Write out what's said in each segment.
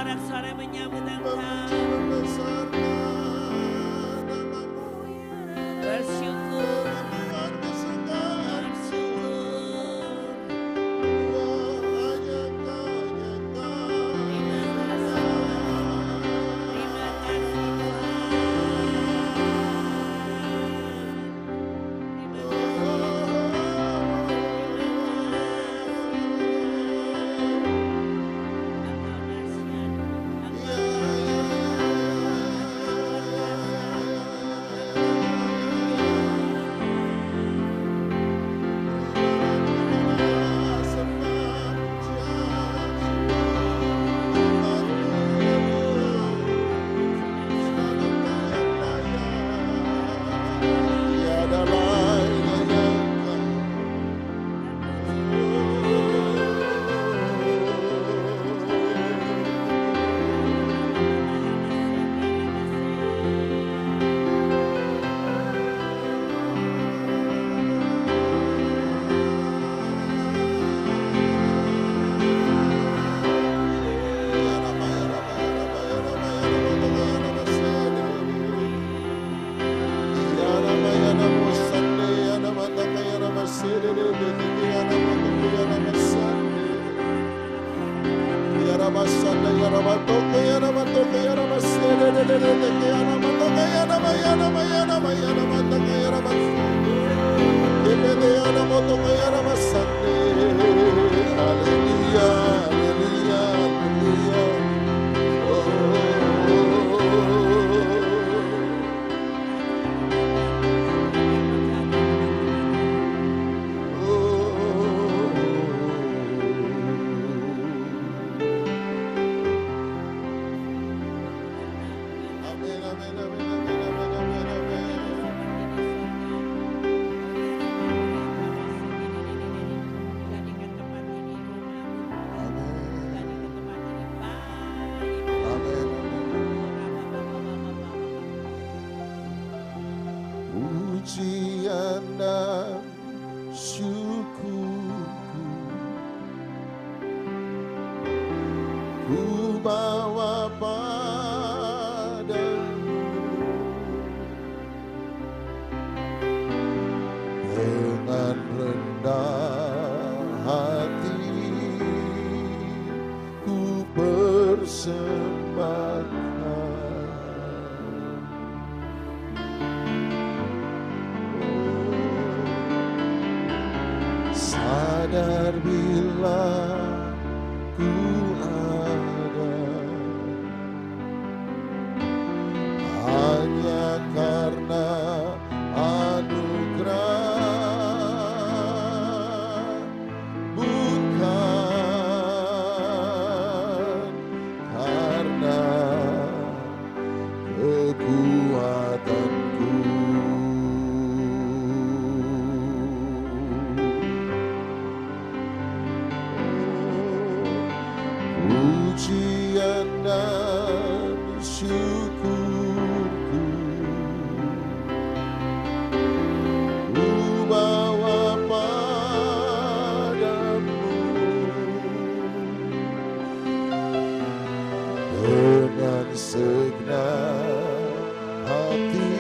bersorak-sorai menyambut Engkau. Bersyukur, pujian dan syukurku ku bawa padamu dengan rendah hati ku persembahkan. Sadar bila ku ada hanya karena anugerah, bukan karena kekuatanku. Pujian dan syukurku ku bawa padamu dengan segenap hati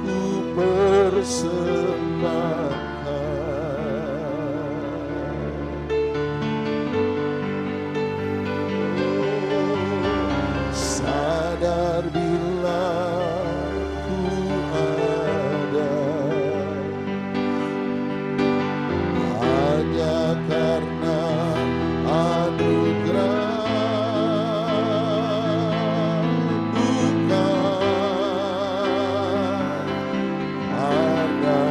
ku persembahkan. Sadar bila ku ada hanya karena anugerah, bukan karena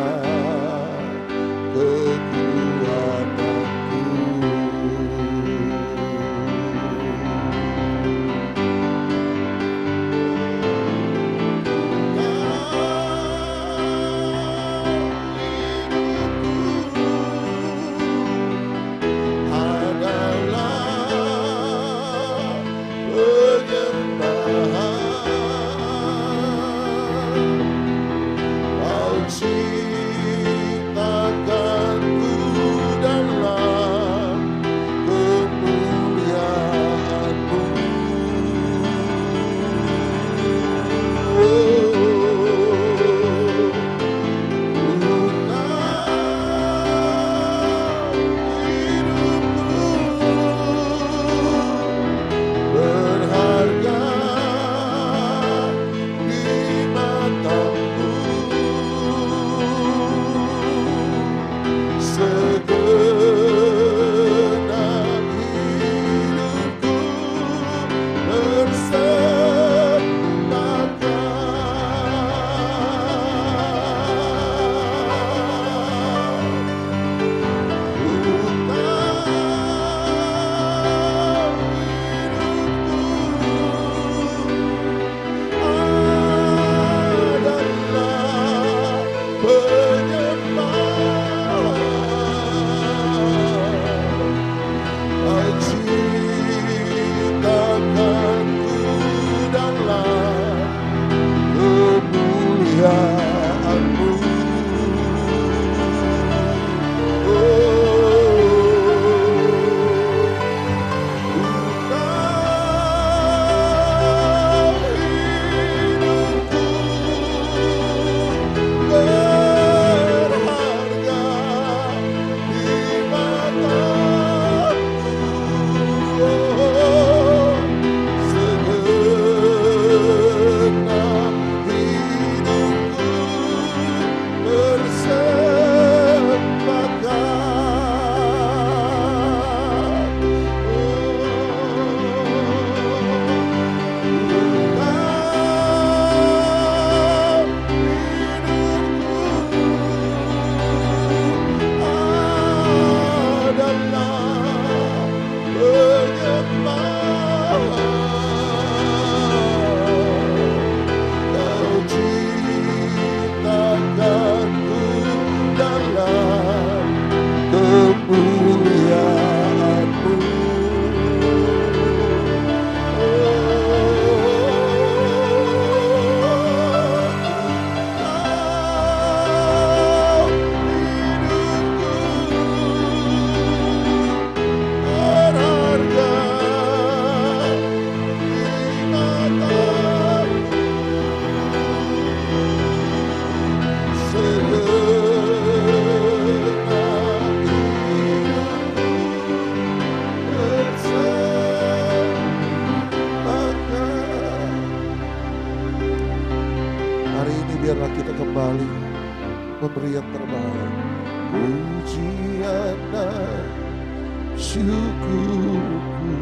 syukurku.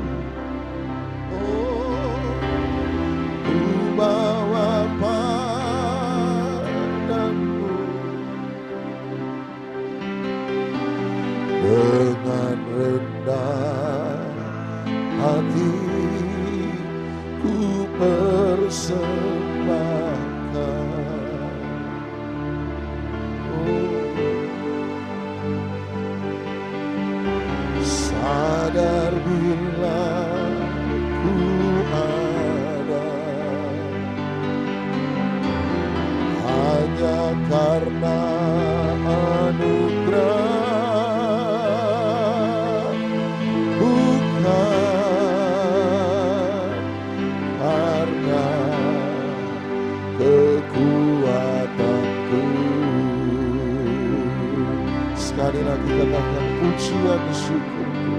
Oh, ku bawa padamu dengan rendah hati, ku persembahkan. Sadar bila ku ada hanya karena anugerah, bukan karena kekuatanku. Sekali lagi katakan pujian syukurku,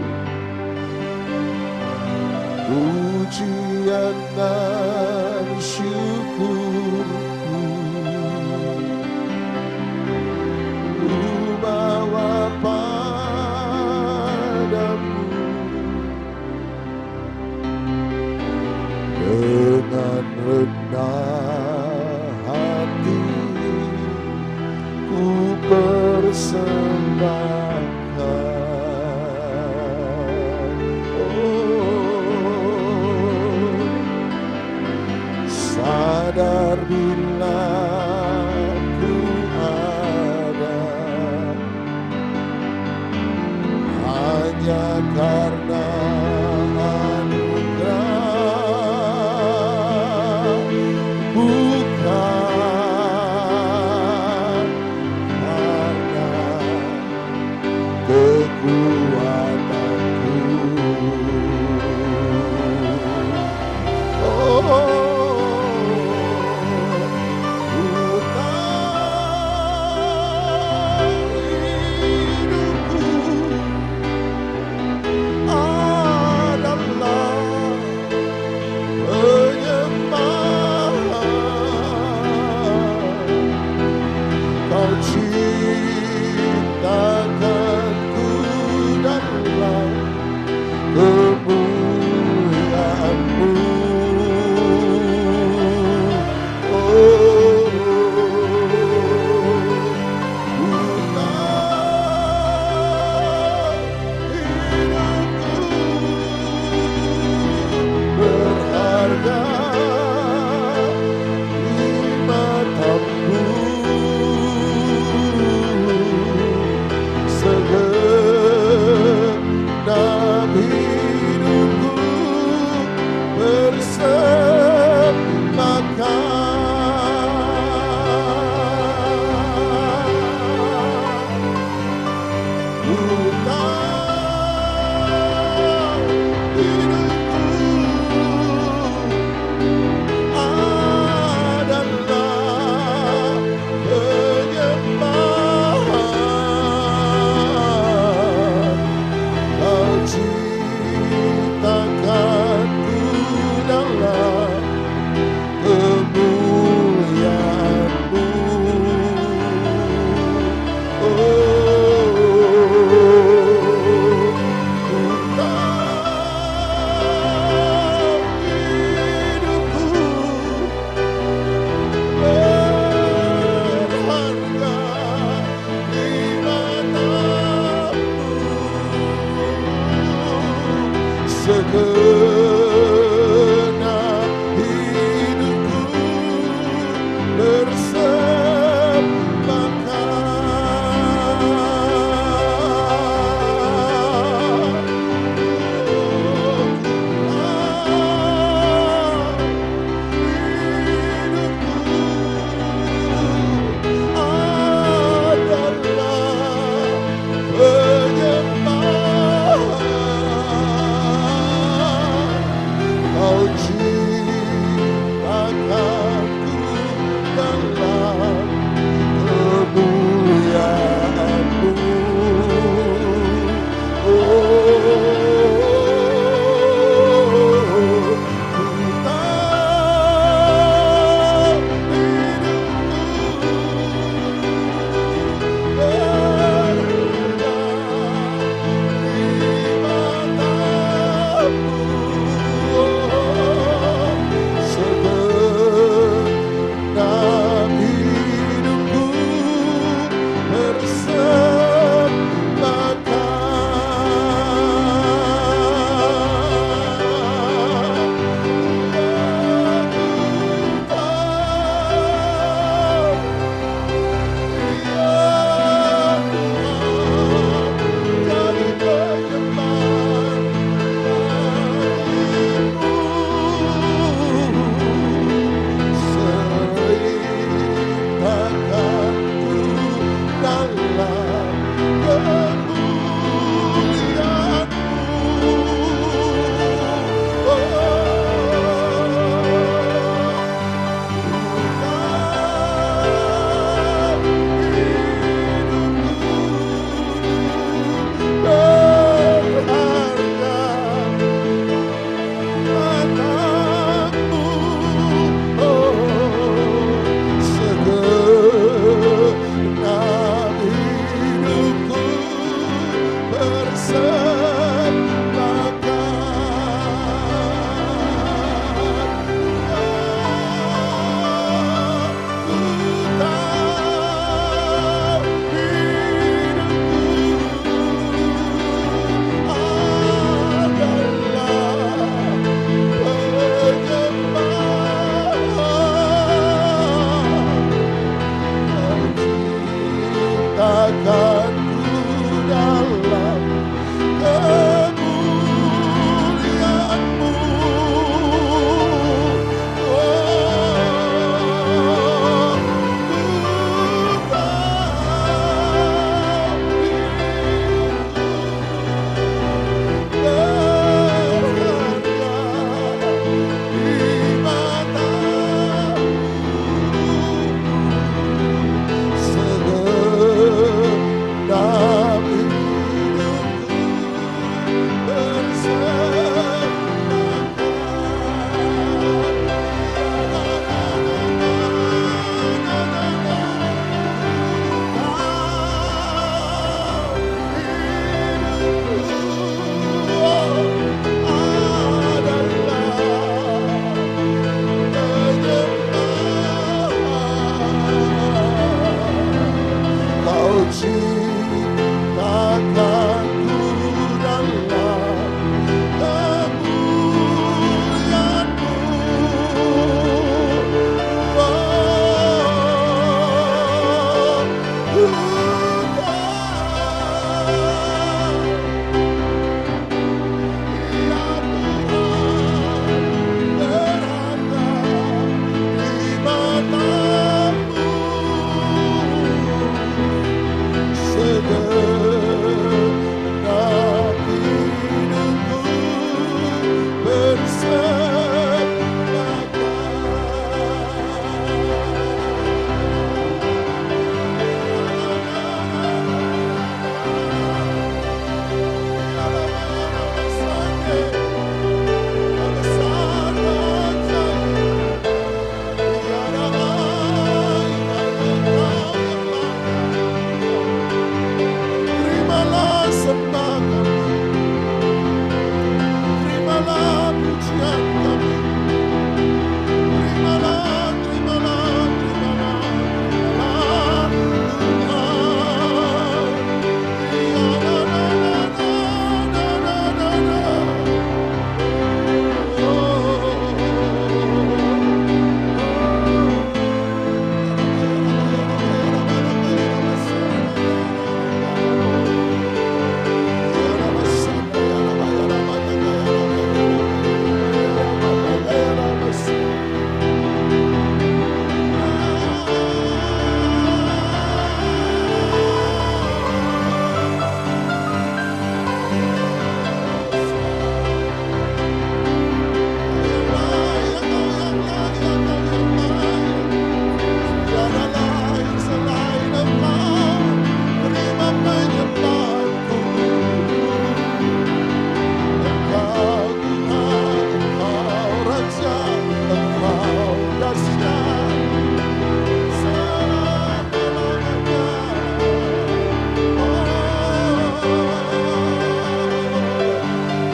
pujian dan syukurku, ku bawa padamu dengan rendah hati, ku persembahkan. Sadar bila ku ada hanya karena anugerah, bukan karena kekuatanku. Oh, segenap hidupku bersembahkan.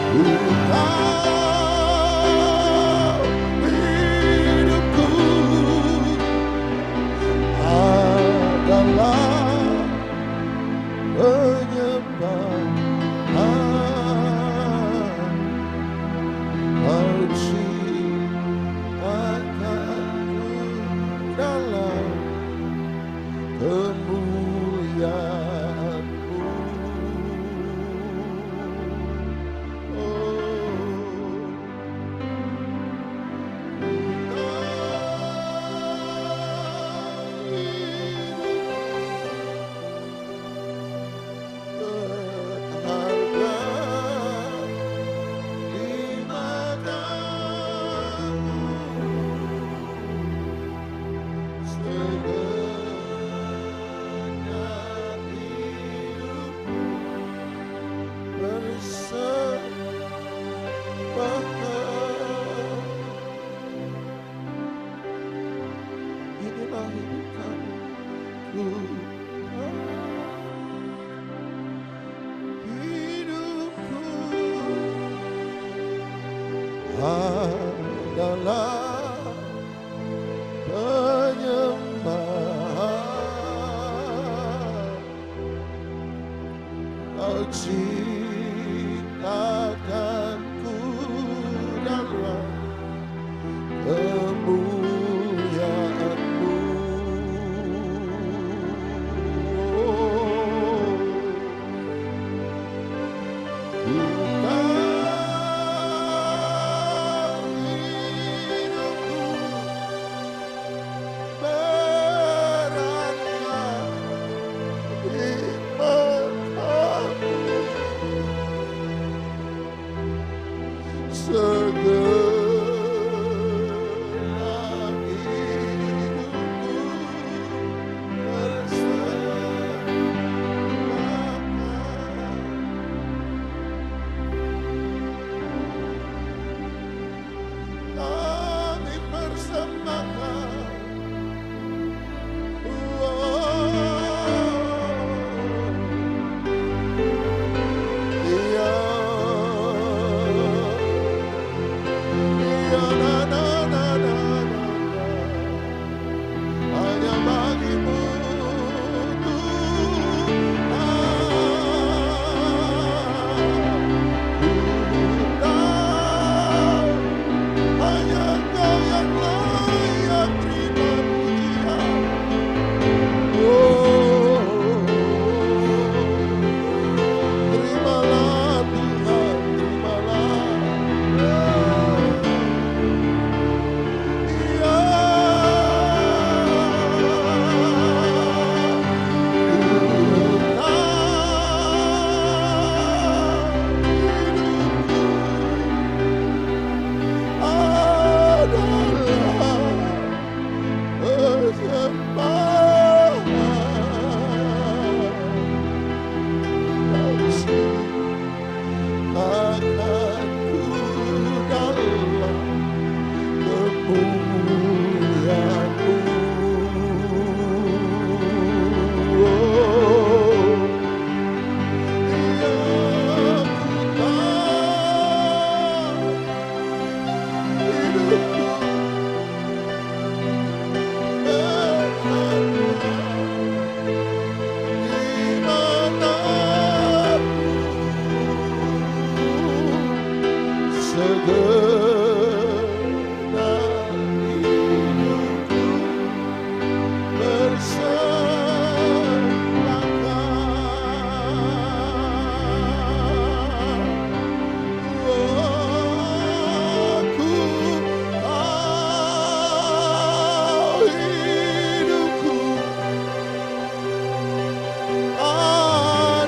hidupku adalah penyembahan. Kau ciptakanku dalam kemuliaan-Mu. Inilah hidup kami. Hidupku adalah penyembahan. Kau ciptakanku dalam kemuliaan-Mu. Ku tahu hidupku berada di mata-Mu. Segenap hidupku persembahkan. Hanya bagi-Mu Tuhan. Hanya Engkau yang layak terima pujian. Terimalah Tuhan, terimalah.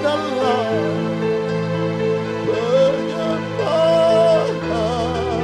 Adalah penyembahan.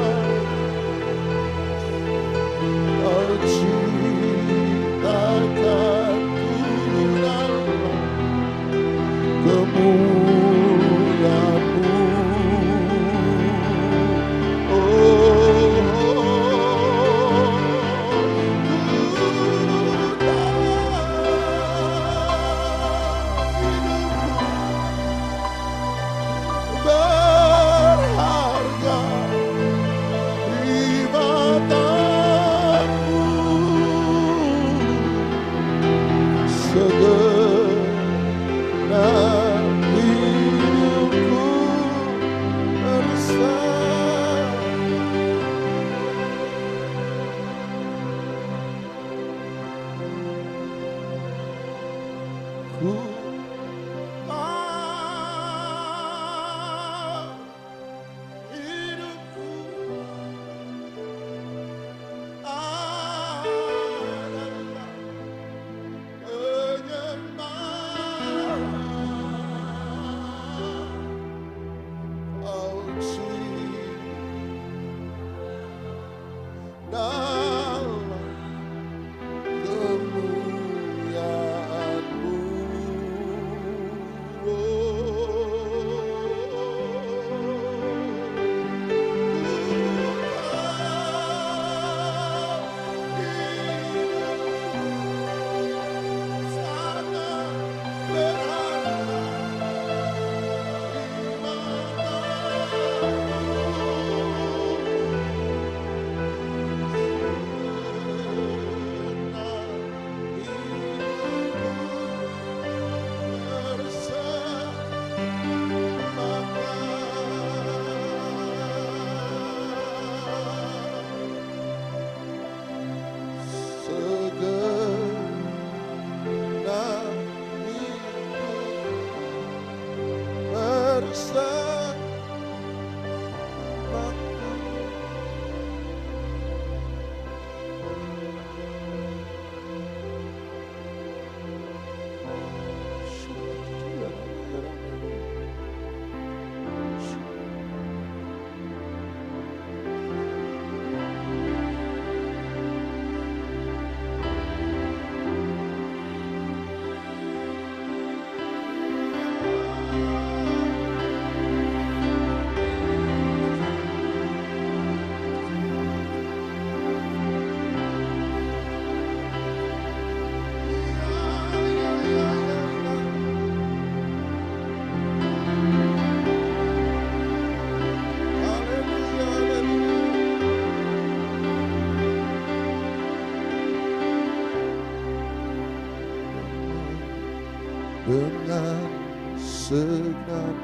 dengan segenap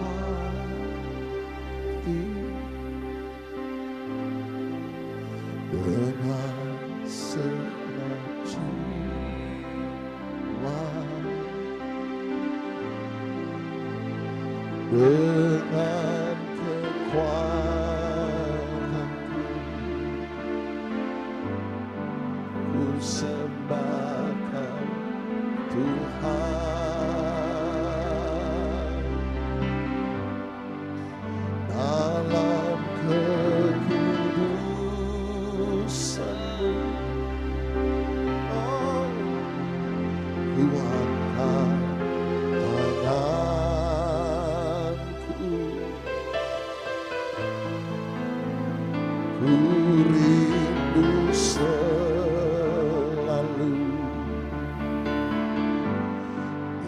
hati, dengan segenap jiwa, dengan kekuatanku, ku sembahkan Tuhan. Dalam kekudusan-Mu, oh, ku angkat tanganku, ku rindu selalu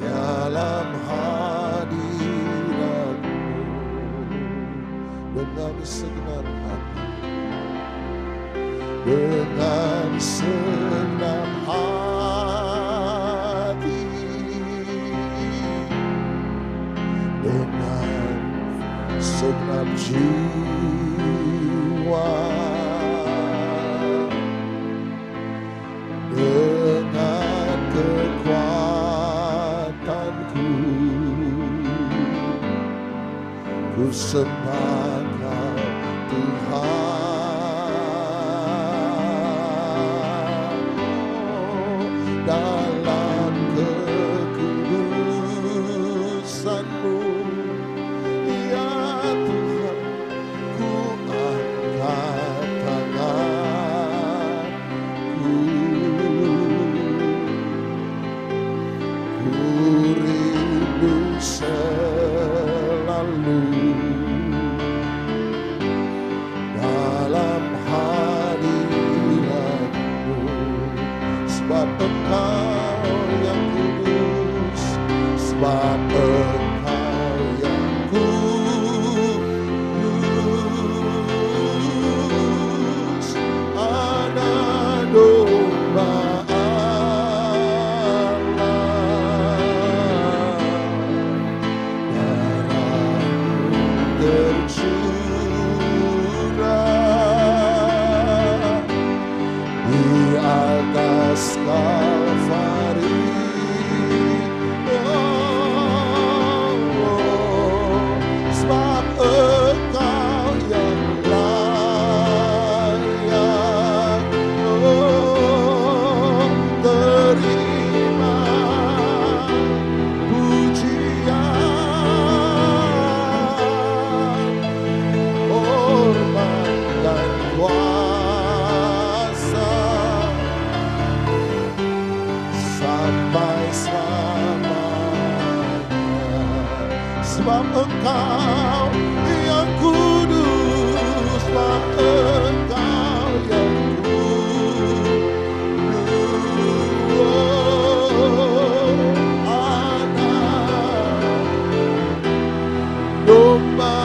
dalam hadirat-Mu dengan segenap hati, dengan segenap hati, dengan segenap jiwa, dengan kekuatanku, ku sembahkan Tuhan. Dalam kekudusan-Mu, ya Tuhan, ku angkat tanganku, ku rindu selalu atas Kalvari. Sebab Engkau yang layak, terima pujian, hormat dan kuasa sampai selamanya. Sebab Engkau yang kudus, sebab Engkau yang kudus, Anak domba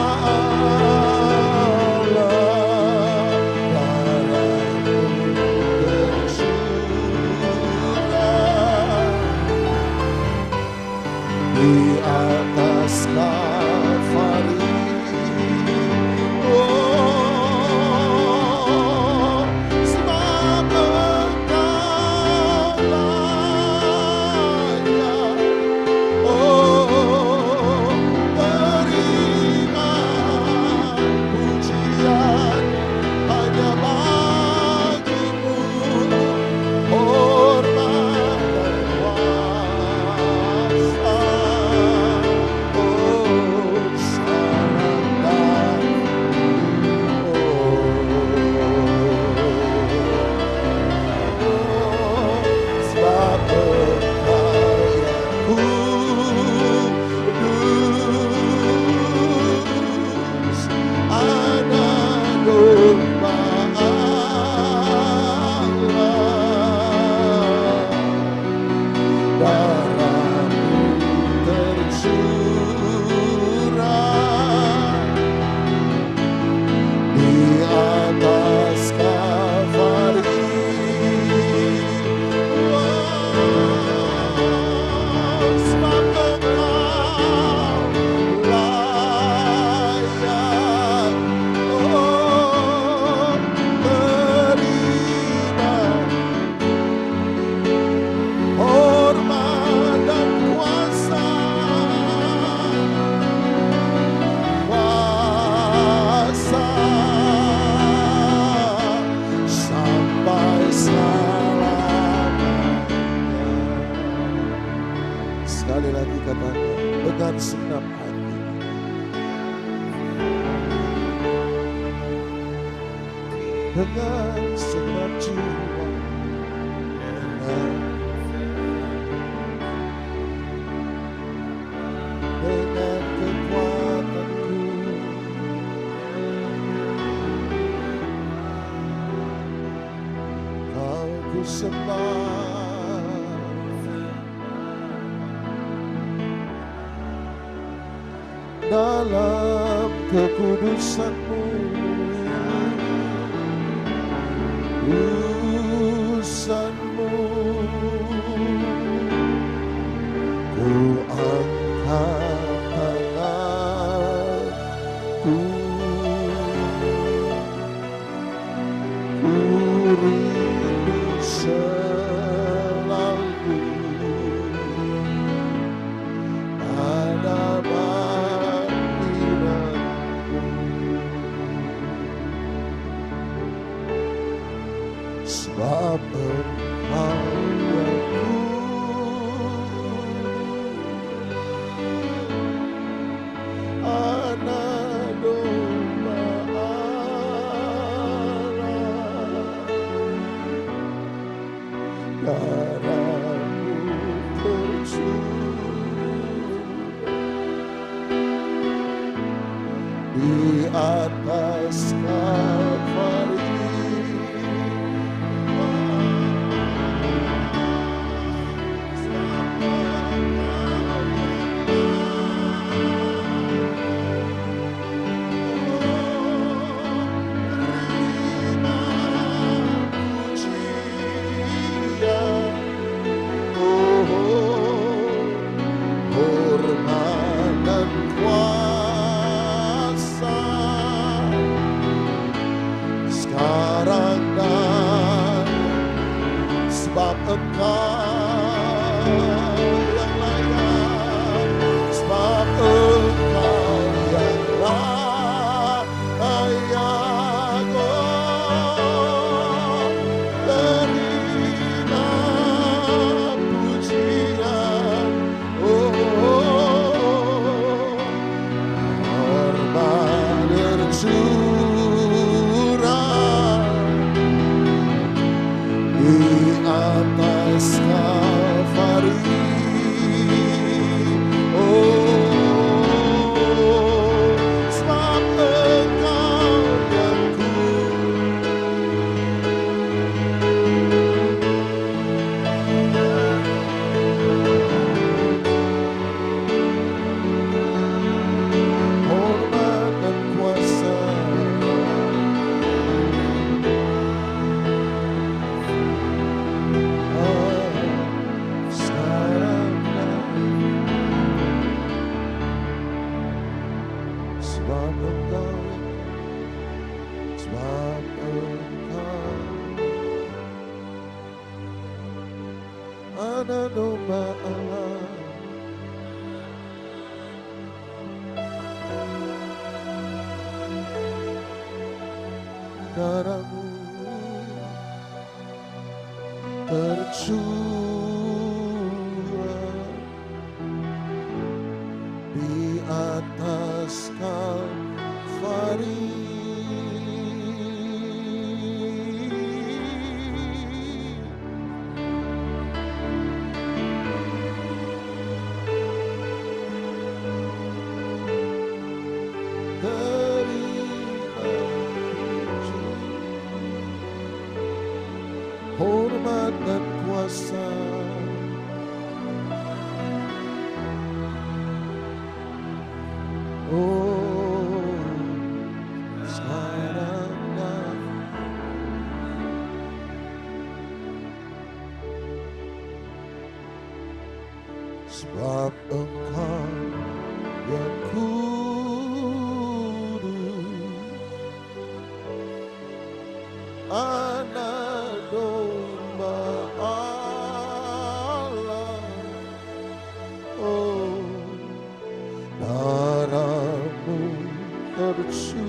Allah, darah-Mu tercurah di atas Kalvari. Sebab Engkau layak, terima pujian hanya bagi-Mu, hormat dan kuasa. Sebab Engkau yang kudus, Anak domba Allah, darah-Mu tercurah di atas Kalvari. Sebab Engkau layak, terima hormat dan kuasa sampai selamanya. Sekali lagi katakan dengan segenap hati, dengan segenap jiwa, dengan kekuatanku, Kau ku sembah. Dalam kekudusan-Mu, kudusan-Mu, ku angkat tanganku, ku rindu selalu pada hadirat-Mu. Sebab Engkau yang kudus, Anak domba Allah, darah-Mu tercurah di atas Kalvari. Hormat dan kuasa Engkau yang layak, sebab Engkau yang layak. Oh, terima pujian. Oh, hormat tercurah di atas Kalvari. Oh, sebab Engkau yang hormat dan kuasa. Sekarang sebab Engkau, sebab Engkau anak domba Allah. Darahmu tercurah di atas Kalvari. Hormat dan kuasa. Oh, sekarang dan sebab Engkau yang kudus, anak domba Allah. Oh, darahmu tercurah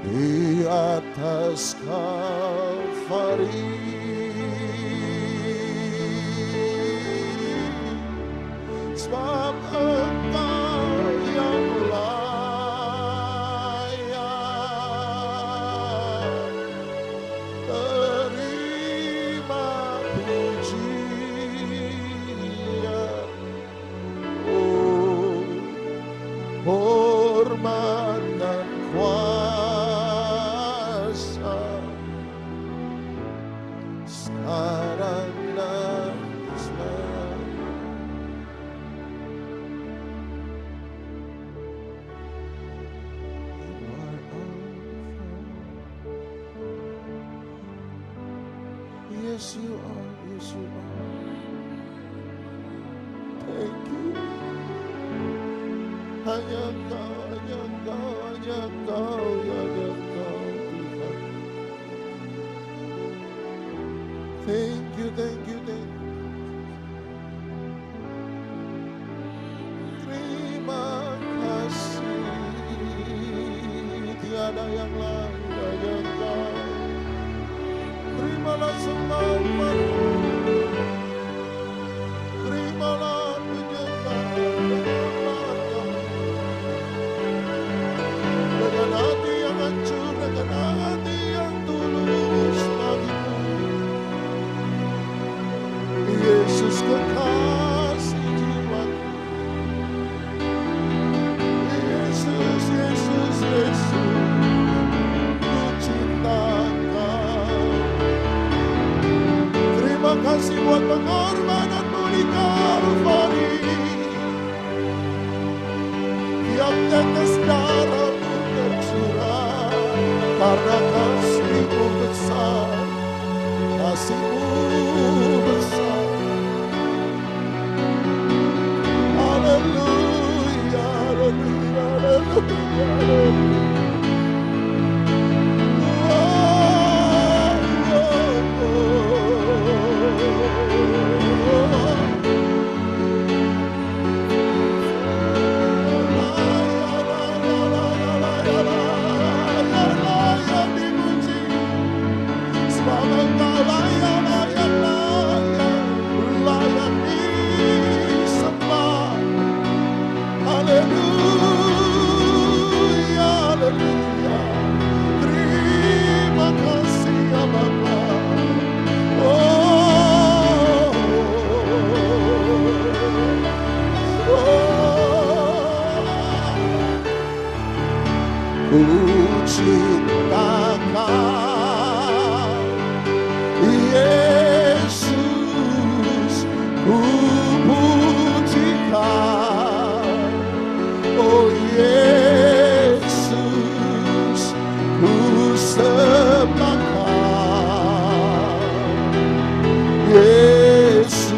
di atas Kalvari. Sebab Engkau yang layak, terima pujian. Oh, hormat dan kuasa sekarang dan selamanya. You are Alpha. Yes, you are. Yes, you are. Thank you. Hanya Engkau, hanya Engkau, hanya Engkau, hanya Engkau, Tuhan. Thank you, thank you, thank you. Terima kasih. Tiada yang lain, hanya Engkau. Terimalah sembahmu. Terimalah penyembahan dengan mata, dengan hati yang hancur, dengan hati yang tulus bagimu. Yesus kekasih jiwaku. Yesus, Yesus, Yesus, ku cinta Engkau. Terima kasih buat pengorbananmu di Kalvari. Tiap tetes darahmu tercurah karena kasih-Mu besar, kasih-Mu besar. Haleluya, haleluya, haleluya, haleluya. ku cinta Kau, Yesus, ku puji Kau, oh Yesus, ku sembah Kau, Yesus,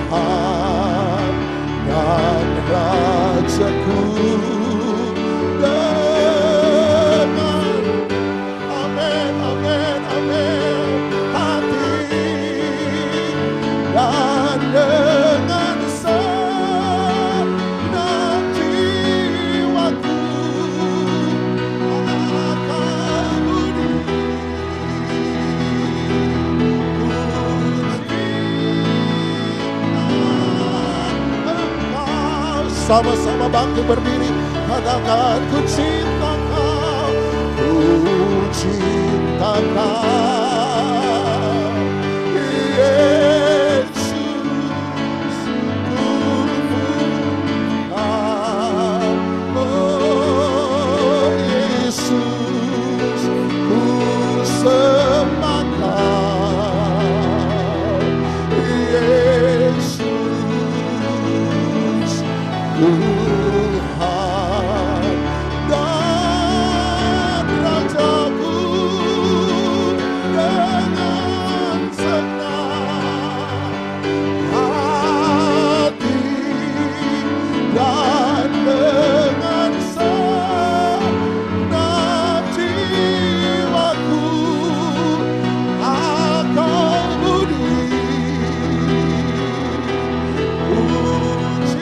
Tuhan dan Rajaku. Dengan amin, amin, amin, hati dan dengan segenap jiwaku akan budi Engkau. Sama-sama bangkit berdiri, katakan ku cinta Kau, ku cinta Kau, Yesus, ku Kau, oh Yesus, ku sembah Kau, Yesus, Tuhan dan Rajaku. Dengan senang hati dan dengan segenap jiwaku akan budi puji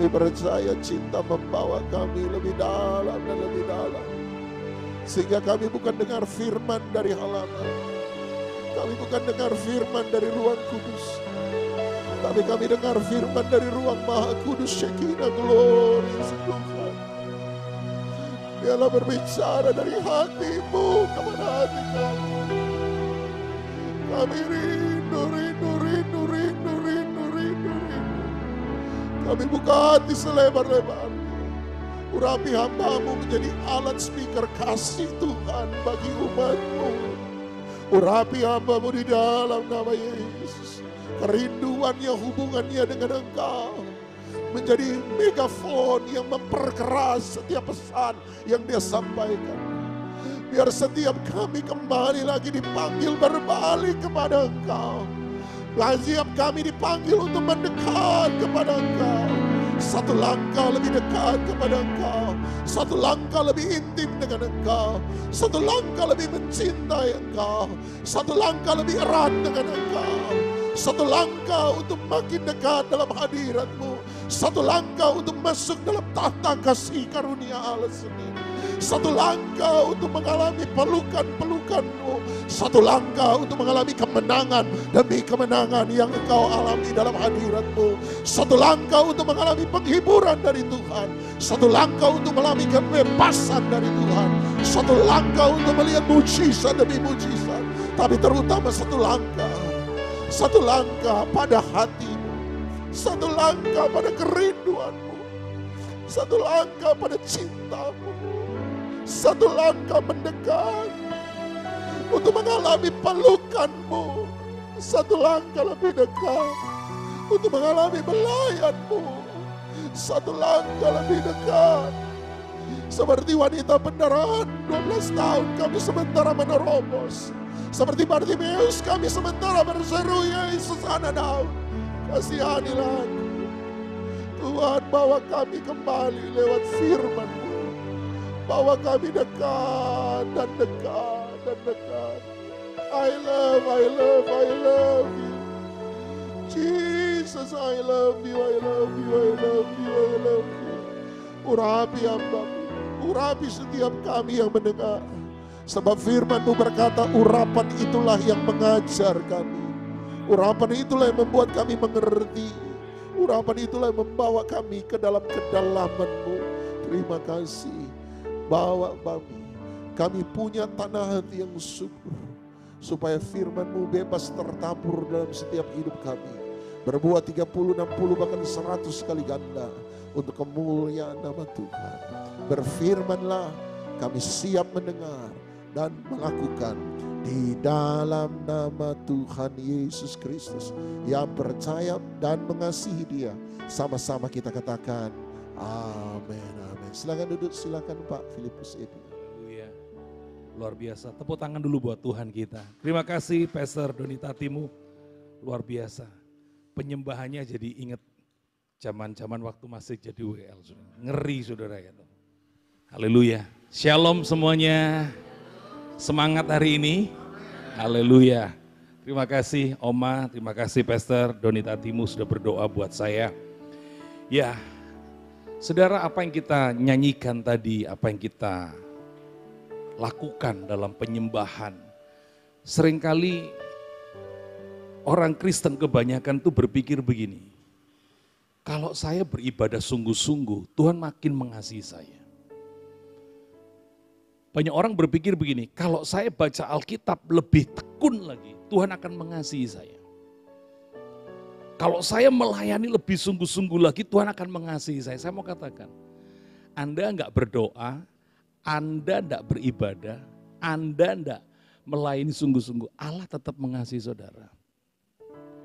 Kami percaya cinta membawa kami lebih dalam dan lebih dalam. Sehingga kami bukan dengar firman dari halaman. Kami bukan dengar firman dari ruang kudus. Tapi kami dengar firman dari ruang maha kudus, Shekinah glory Tuhan. Biarlah berbicara dari hatimu kepada hati kami. Kami rindu, rindu, rindu, rindu, rindu, rindu, rindu. Kami buka hati selebar-lebarnya. Urapi hamba-Mu menjadi alat speaker kasih Tuhan bagi umat-Mu. Urapi hamba-Mu di dalam nama Yesus. Kerinduannya, hubungannya dengan Engkau menjadi megafon yang memperkeras setiap pesan yang Dia sampaikan. Biar setiap kami kembali lagi dipanggil berbalik kepada Engkau. Setiap kami dipanggil untuk mendekat kepada Engkau. Satu langkah lebih dekat kepada Engkau. Satu langkah lebih intim dengan Engkau. Satu langkah lebih mencintai Engkau. Satu langkah lebih erat dengan Engkau. Satu langkah untuk makin dekat dalam hadirat-Mu. Satu langkah untuk masuk dalam tahta kasih karunia Allah sendiri. Satu langkah untuk mengalami pelukan-pelukan-Mu. Satu langkah untuk mengalami kemenangan demi kemenangan yang Engkau alami dalam hadirat-Mu. Satu langkah untuk mengalami penghiburan dari Tuhan. Satu langkah untuk mengalami kebebasan dari Tuhan. Satu langkah untuk melihat mujizat demi mujizat. Tapi terutama satu langkah pada hati-Mu. Satu langkah pada kerinduan-Mu. Satu langkah pada cinta-Mu. Satu langkah mendekat untuk mengalami pelukan-Mu. Satu langkah lebih dekat untuk mengalami belayan-Mu. Satu langkah lebih dekat. Seperti wanita pendarahan 12 tahun kami sementara menerobos. Seperti Bartimeus kami sementara berseru, Yesus anak Daud, kasihanilah aku. Tuhan, bawa kami kembali lewat firman-Mu. Bawa kami dekat dan dekat dan dekat. I love you. Jesus, I love you. Urapi hamba-Mu. Urapi setiap kami yang mendengar. Sebab firman-Mu berkata, urapan itulah yang mengajar kami. Urapan itulah yang membuat kami mengerti. Urapan itulah yang membawa kami ke dalam kedalaman-Mu. Terima kasih. Bawa kami punya tanah hati yang subur. Supaya firman-Mu bebas tertabur dalam setiap hidup kami. Berbuat 30, 60 bahkan 100 kali ganda. Untuk kemuliaan nama Tuhan. Berfirmanlah, kami siap mendengar dan melakukan di dalam nama Tuhan Yesus Kristus yang percaya dan mengasihi Dia. Sama-sama kita katakan amin, amin. Silakan duduk, silakan Pak Filipus Edi. Haleluya. Luar biasa. Tepuk tangan dulu buat Tuhan kita. Terima kasih Pastor Doni Tatimu. Luar biasa. Penyembahannya jadi ingat zaman-zaman waktu masih jadi WL. Ngeri saudara ya. Haleluya. Shalom semuanya. Semangat hari ini. Haleluya. Terima kasih Oma, terima kasih Pastor Doni Tatimu sudah berdoa buat saya. Ya, saudara, apa yang kita nyanyikan tadi, apa yang kita lakukan dalam penyembahan. Seringkali orang Kristen kebanyakan tuh berpikir begini, kalau saya beribadah sungguh-sungguh, Tuhan makin mengasihi saya. Banyak orang berpikir begini, kalau saya baca Alkitab lebih tekun lagi, Tuhan akan mengasihi saya. Kalau saya melayani lebih sungguh-sungguh lagi, Tuhan akan mengasihi saya. Saya mau katakan, Anda enggak berdoa, Anda enggak beribadah, Anda enggak melayani sungguh-sungguh, Allah tetap mengasihi saudara.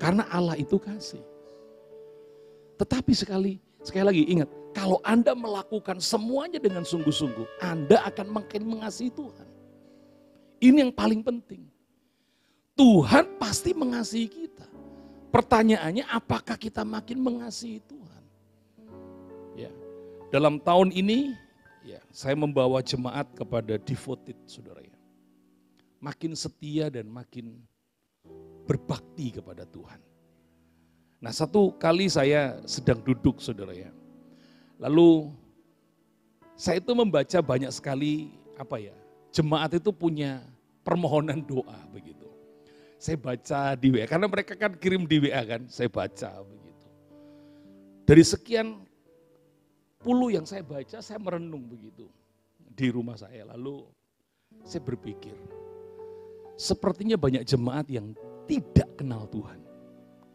Karena Allah itu kasih. Tetapi sekali lagi ingat, kalau Anda melakukan semuanya dengan sungguh-sungguh, Anda akan makin mengasihi Tuhan. Ini yang paling penting. Tuhan pasti mengasihi kita. Pertanyaannya, apakah kita makin mengasihi Tuhan? Ya, dalam tahun ini, ya, saya membawa jemaat kepada devoted, saudara ya. Makin setia dan makin berbakti kepada Tuhan. Nah, satu kali saya sedang duduk, saudara ya. Lalu saya itu membaca banyak sekali jemaat itu punya permohonan doa begitu. Saya baca di WA, karena mereka kan kirim di WA kan, saya baca begitu. Dari sekian puluh yang saya baca, saya merenung begitu di rumah saya. Lalu saya berpikir, sepertinya banyak jemaat yang tidak kenal Tuhan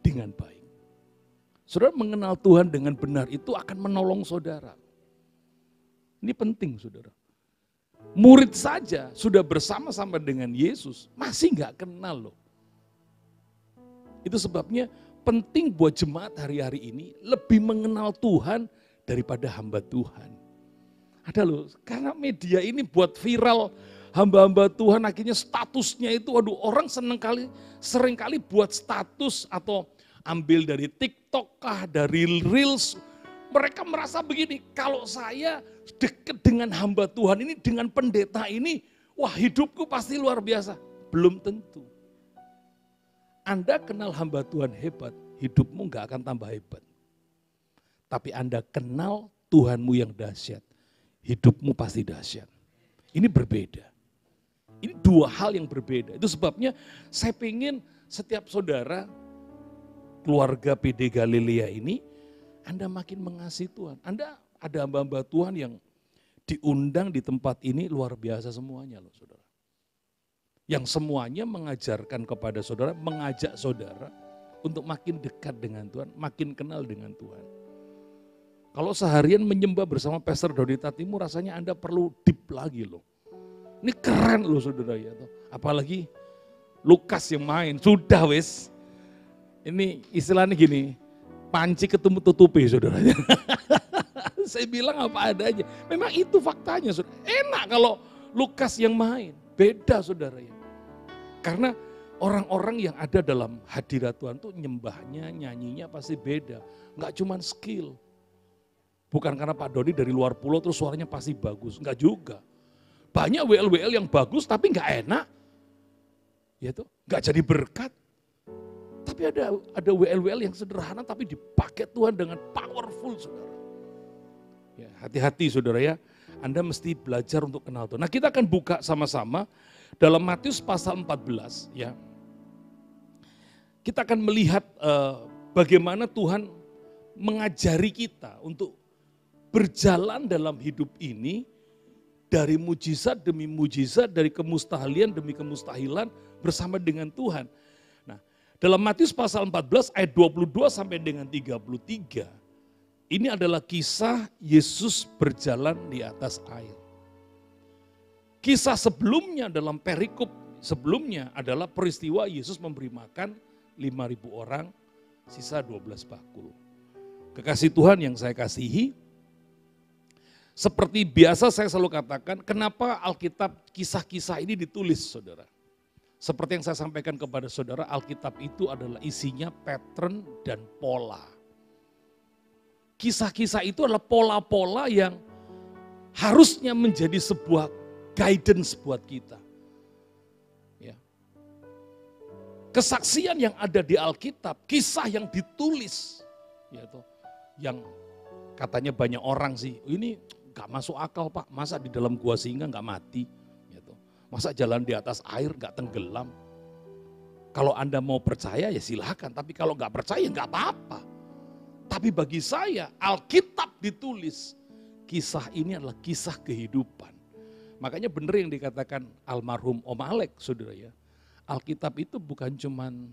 dengan baik. Saudara mengenal Tuhan dengan benar itu akan menolong saudara. Ini penting saudara. Murid saja sudah bersama-sama dengan Yesus, masih gak kenal loh. Itu sebabnya penting buat jemaat hari-hari ini lebih mengenal Tuhan daripada hamba Tuhan. Ada loh, karena media ini buat viral hamba-hamba Tuhan, akhirnya statusnya itu, orang sering kali buat status atau ambil dari TikTok kah, dari Reels. Mereka merasa begini, kalau saya dekat dengan hamba Tuhan ini, dengan pendeta ini, wah hidupku pasti luar biasa. Belum tentu. Anda kenal hamba Tuhan hebat, hidupmu gak akan tambah hebat. Tapi Anda kenal Tuhanmu yang dahsyat, hidupmu pasti dahsyat. Ini berbeda. Ini dua hal yang berbeda. Itu sebabnya saya pengen setiap saudara, keluarga PD Galilea ini, Anda makin mengasihi Tuhan. Anda ada hamba-hamba Tuhan yang diundang di tempat ini luar biasa semuanya loh saudara. Yang semuanya mengajarkan kepada saudara, mengajak saudara untuk makin dekat dengan Tuhan, makin kenal dengan Tuhan. Kalau seharian menyembah bersama Pastor Doni Tatimu, rasanya Anda perlu deep lagi loh. Ini keren loh saudara ya. Apalagi Lukas yang main, sudah wes. Ini istilahnya gini, panci ketemu tutupi saudara. Saya bilang apa adanya. Memang itu faktanya saudara. Enak kalau Lukas yang main, beda saudara ya. Karena orang-orang yang ada dalam hadirat Tuhan tuh nyembahnya, nyanyinya pasti beda. Enggak cuman skill. Bukan karena Pak Doni dari luar pulau terus suaranya pasti bagus. Enggak juga. Banyak WL-WL yang bagus tapi enggak enak. Ya tuh, enggak jadi berkat. Tapi ada WL-WL yang sederhana tapi dipakai Tuhan dengan powerful saudara. Ya, hati-hati saudara ya. Anda mesti belajar untuk kenal Tuhan. Nah kita akan buka sama-sama dalam Matius pasal 14 ya. Kita akan melihat bagaimana Tuhan mengajari kita untuk berjalan dalam hidup ini dari mujizat demi mujizat, dari kemustahilan demi kemustahilan bersama dengan Tuhan. Nah, dalam Matius pasal 14 ayat 22 sampai dengan 33, ini adalah kisah Yesus berjalan di atas air. Kisah sebelumnya dalam perikop sebelumnya adalah peristiwa Yesus memberi makan 5.000 orang, sisa 12 bakul. Kekasih Tuhan yang saya kasihi, seperti biasa saya selalu katakan, kenapa Alkitab kisah-kisah ini ditulis saudara. Seperti yang saya sampaikan kepada saudara, Alkitab itu adalah isinya pattern dan pola. Kisah-kisah itu adalah pola-pola yang harusnya menjadi sebuah guidance buat kita. Ya. Kesaksian yang ada di Alkitab, kisah yang ditulis, yaitu yang katanya banyak orang sih, ini gak masuk akal Pak, masa di dalam gua singa gak mati, gitu. Masa jalan di atas air gak tenggelam. Kalau Anda mau percaya ya silahkan, tapi kalau gak percaya gak apa-apa. Tapi bagi saya Alkitab ditulis, kisah ini adalah kisah kehidupan. Makanya benar yang dikatakan almarhum Om Alek saudara ya. Alkitab itu bukan cuman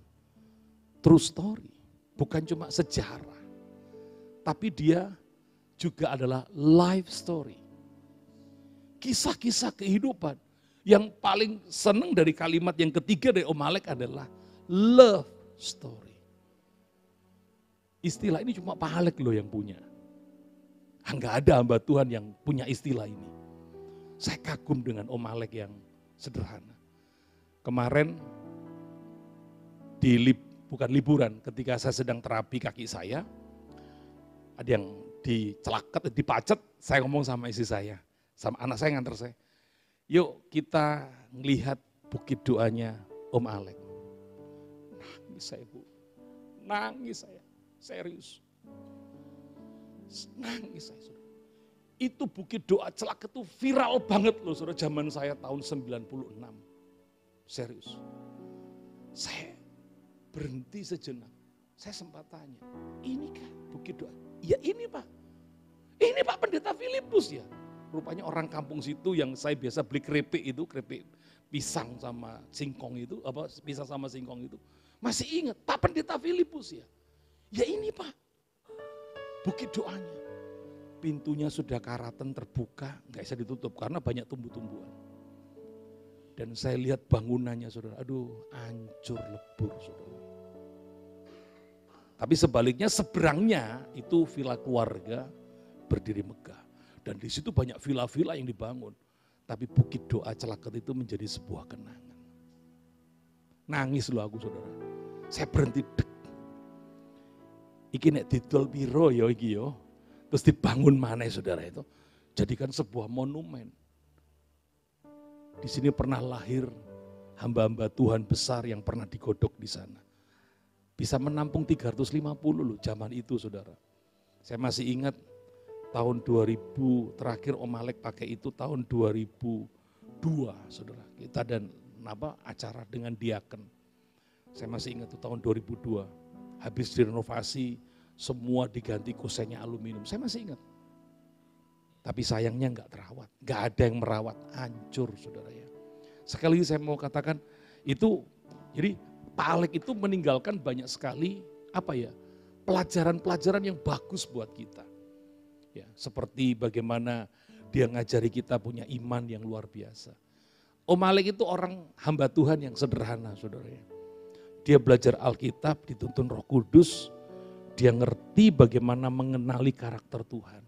true story, bukan cuma sejarah. Tapi dia juga adalah life story. Kisah-kisah kehidupan. Yang paling senang dari kalimat yang ketiga dari Om Alek adalah love story. Istilah ini cuma Pak Alek loh yang punya. Enggak ada hamba Tuhan yang punya istilah ini. Saya kagum dengan Om Alek yang sederhana. Kemarin bukan liburan, ketika saya sedang terapi kaki saya, ada yang dipacet, saya ngomong sama istri saya, sama anak saya nganter saya. Yuk kita ngelihat bukit doanya Om Alek. Nangis saya Bu, nangis saya, serius. Nangis saya saudara. Itu Bukit Doa Celaka itu viral banget loh saudara, zaman saya tahun 96. Serius. Saya berhenti sejenak. Saya sempat tanya, ini kan Bukit Doa? Ya ini Pak. Ini Pak Pendeta Filipus ya. Rupanya orang kampung situ yang saya biasa beli keripik itu, keripik pisang sama singkong itu, pisang sama singkong itu. Masih ingat, Pak Pendeta Filipus ya. Ya ini Pak, Bukit Doanya. Pintunya sudah karatan terbuka, nggak bisa ditutup karena banyak tumbuh-tumbuhan. Dan saya lihat bangunannya saudara, aduh hancur lebur saudara. Tapi sebaliknya seberangnya itu villa keluarga berdiri megah. Dan di situ banyak villa-villa yang dibangun. Tapi Bukit Doa Celaket itu menjadi sebuah kenangan. Nangis loh aku saudara. Saya berhenti dek. Iki nek didol piro ya iki yo. Terus dibangun mana saudara itu. Jadikan sebuah monumen. Di sini pernah lahir hamba-hamba Tuhan besar yang pernah digodok di sana. Bisa menampung 350 loh zaman itu saudara. Saya masih ingat tahun 2000 terakhir Om Alek pakai itu tahun 2002 saudara. Kita dan acara dengan diaken. Saya masih ingat itu tahun 2002. Habis direnovasi semua diganti kusennya aluminium. Saya masih ingat. Tapi sayangnya enggak terawat. Enggak ada yang merawat. Hancur saudara ya. Sekali lagi saya mau katakan itu, jadi Pak Alek itu meninggalkan banyak sekali pelajaran-pelajaran yang bagus buat kita. Ya, seperti bagaimana dia ngajari kita punya iman yang luar biasa. Om Alek itu orang hamba Tuhan yang sederhana saudara ya. Dia belajar Alkitab, dituntun Roh Kudus, dia ngerti bagaimana mengenali karakter Tuhan.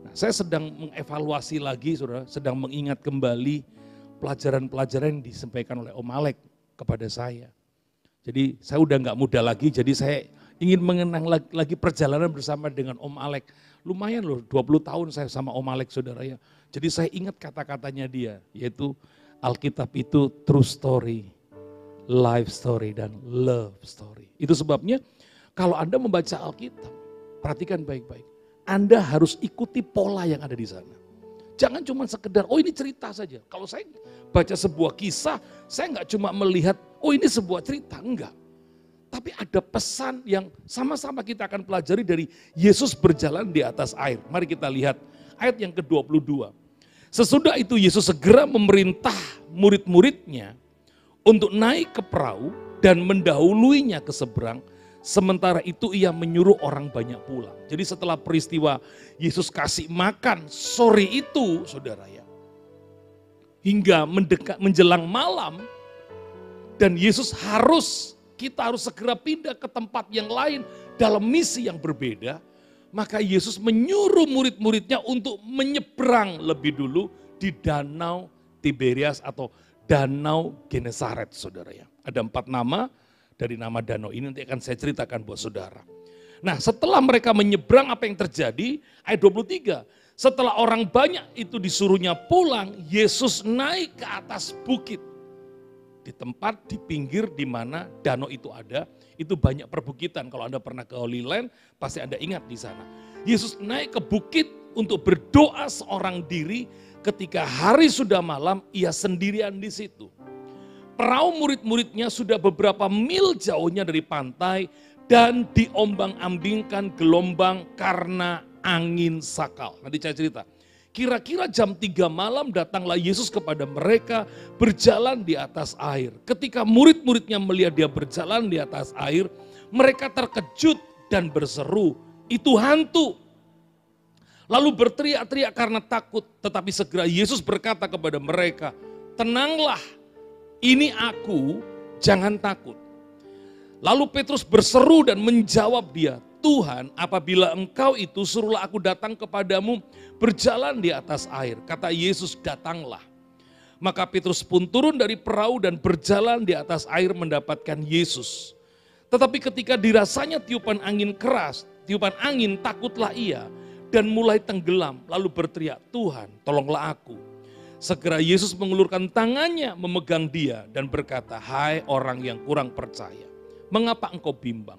Nah, saya sedang mengevaluasi lagi saudara, sedang mengingat kembali pelajaran-pelajaran yang disampaikan oleh Om Alek kepada saya. Jadi saya udah gak muda lagi, jadi saya ingin mengenang lagi perjalanan bersama dengan Om Alek. Lumayan loh, 20 tahun saya sama Om Alek saudara ya. Jadi saya ingat kata-katanya dia, yaitu Alkitab itu true story, life story, dan love story. Itu sebabnya kalau Anda membaca Alkitab, perhatikan baik-baik. Anda harus ikuti pola yang ada di sana. Jangan cuma sekedar, oh ini cerita saja. Kalau saya baca sebuah kisah, saya nggak cuma melihat, oh ini sebuah cerita, enggak. Tapi ada pesan yang sama-sama kita akan pelajari dari Yesus berjalan di atas air. Mari kita lihat ayat yang ke-22. Sesudah itu Yesus segera memerintah murid-muridnya untuk naik ke perahu dan mendahuluinya ke seberang. Sementara itu ia menyuruh orang banyak pulang. Jadi setelah peristiwa Yesus kasih makan sore itu saudara ya. Hingga menjelang malam dan kita harus segera pindah ke tempat yang lain dalam misi yang berbeda. Maka Yesus menyuruh murid-muridnya untuk menyeberang lebih dulu di Danau Tiberias atau Danau Genesaret saudara ya. Ada 4 nama. Dari nama danau ini nanti akan saya ceritakan buat saudara. Nah setelah mereka menyeberang apa yang terjadi, ayat 23. Setelah orang banyak itu disuruhnya pulang, Yesus naik ke atas bukit. Di tempat di pinggir di mana danau itu ada, itu banyak perbukitan. Kalau Anda pernah ke Holy Land, pasti Anda ingat di sana. Yesus naik ke bukit untuk berdoa seorang diri ketika hari sudah malam, ia sendirian di situ. Perahu murid-muridnya sudah beberapa mil jauhnya dari pantai dan diombang-ambingkan gelombang karena angin sakal. Nanti saya cerita. Kira-kira jam 3 malam datanglah Yesus kepada mereka berjalan di atas air. Ketika murid-muridnya melihat dia berjalan di atas air, mereka terkejut dan berseru, itu hantu. Lalu berteriak-teriak karena takut, tetapi segera Yesus berkata kepada mereka, tenanglah. Ini aku, jangan takut. Lalu Petrus berseru dan menjawab dia, Tuhan apabila engkau itu suruhlah aku datang kepadamu berjalan di atas air. Kata Yesus datanglah. Maka Petrus pun turun dari perahu dan berjalan di atas air mendapatkan Yesus. Tetapi ketika dirasanya tiupan angin keras, tiupan angin takutlah ia dan mulai tenggelam lalu berteriak, Tuhan tolonglah aku. Segera Yesus mengulurkan tangannya memegang dia dan berkata, hai orang yang kurang percaya, mengapa engkau bimbang?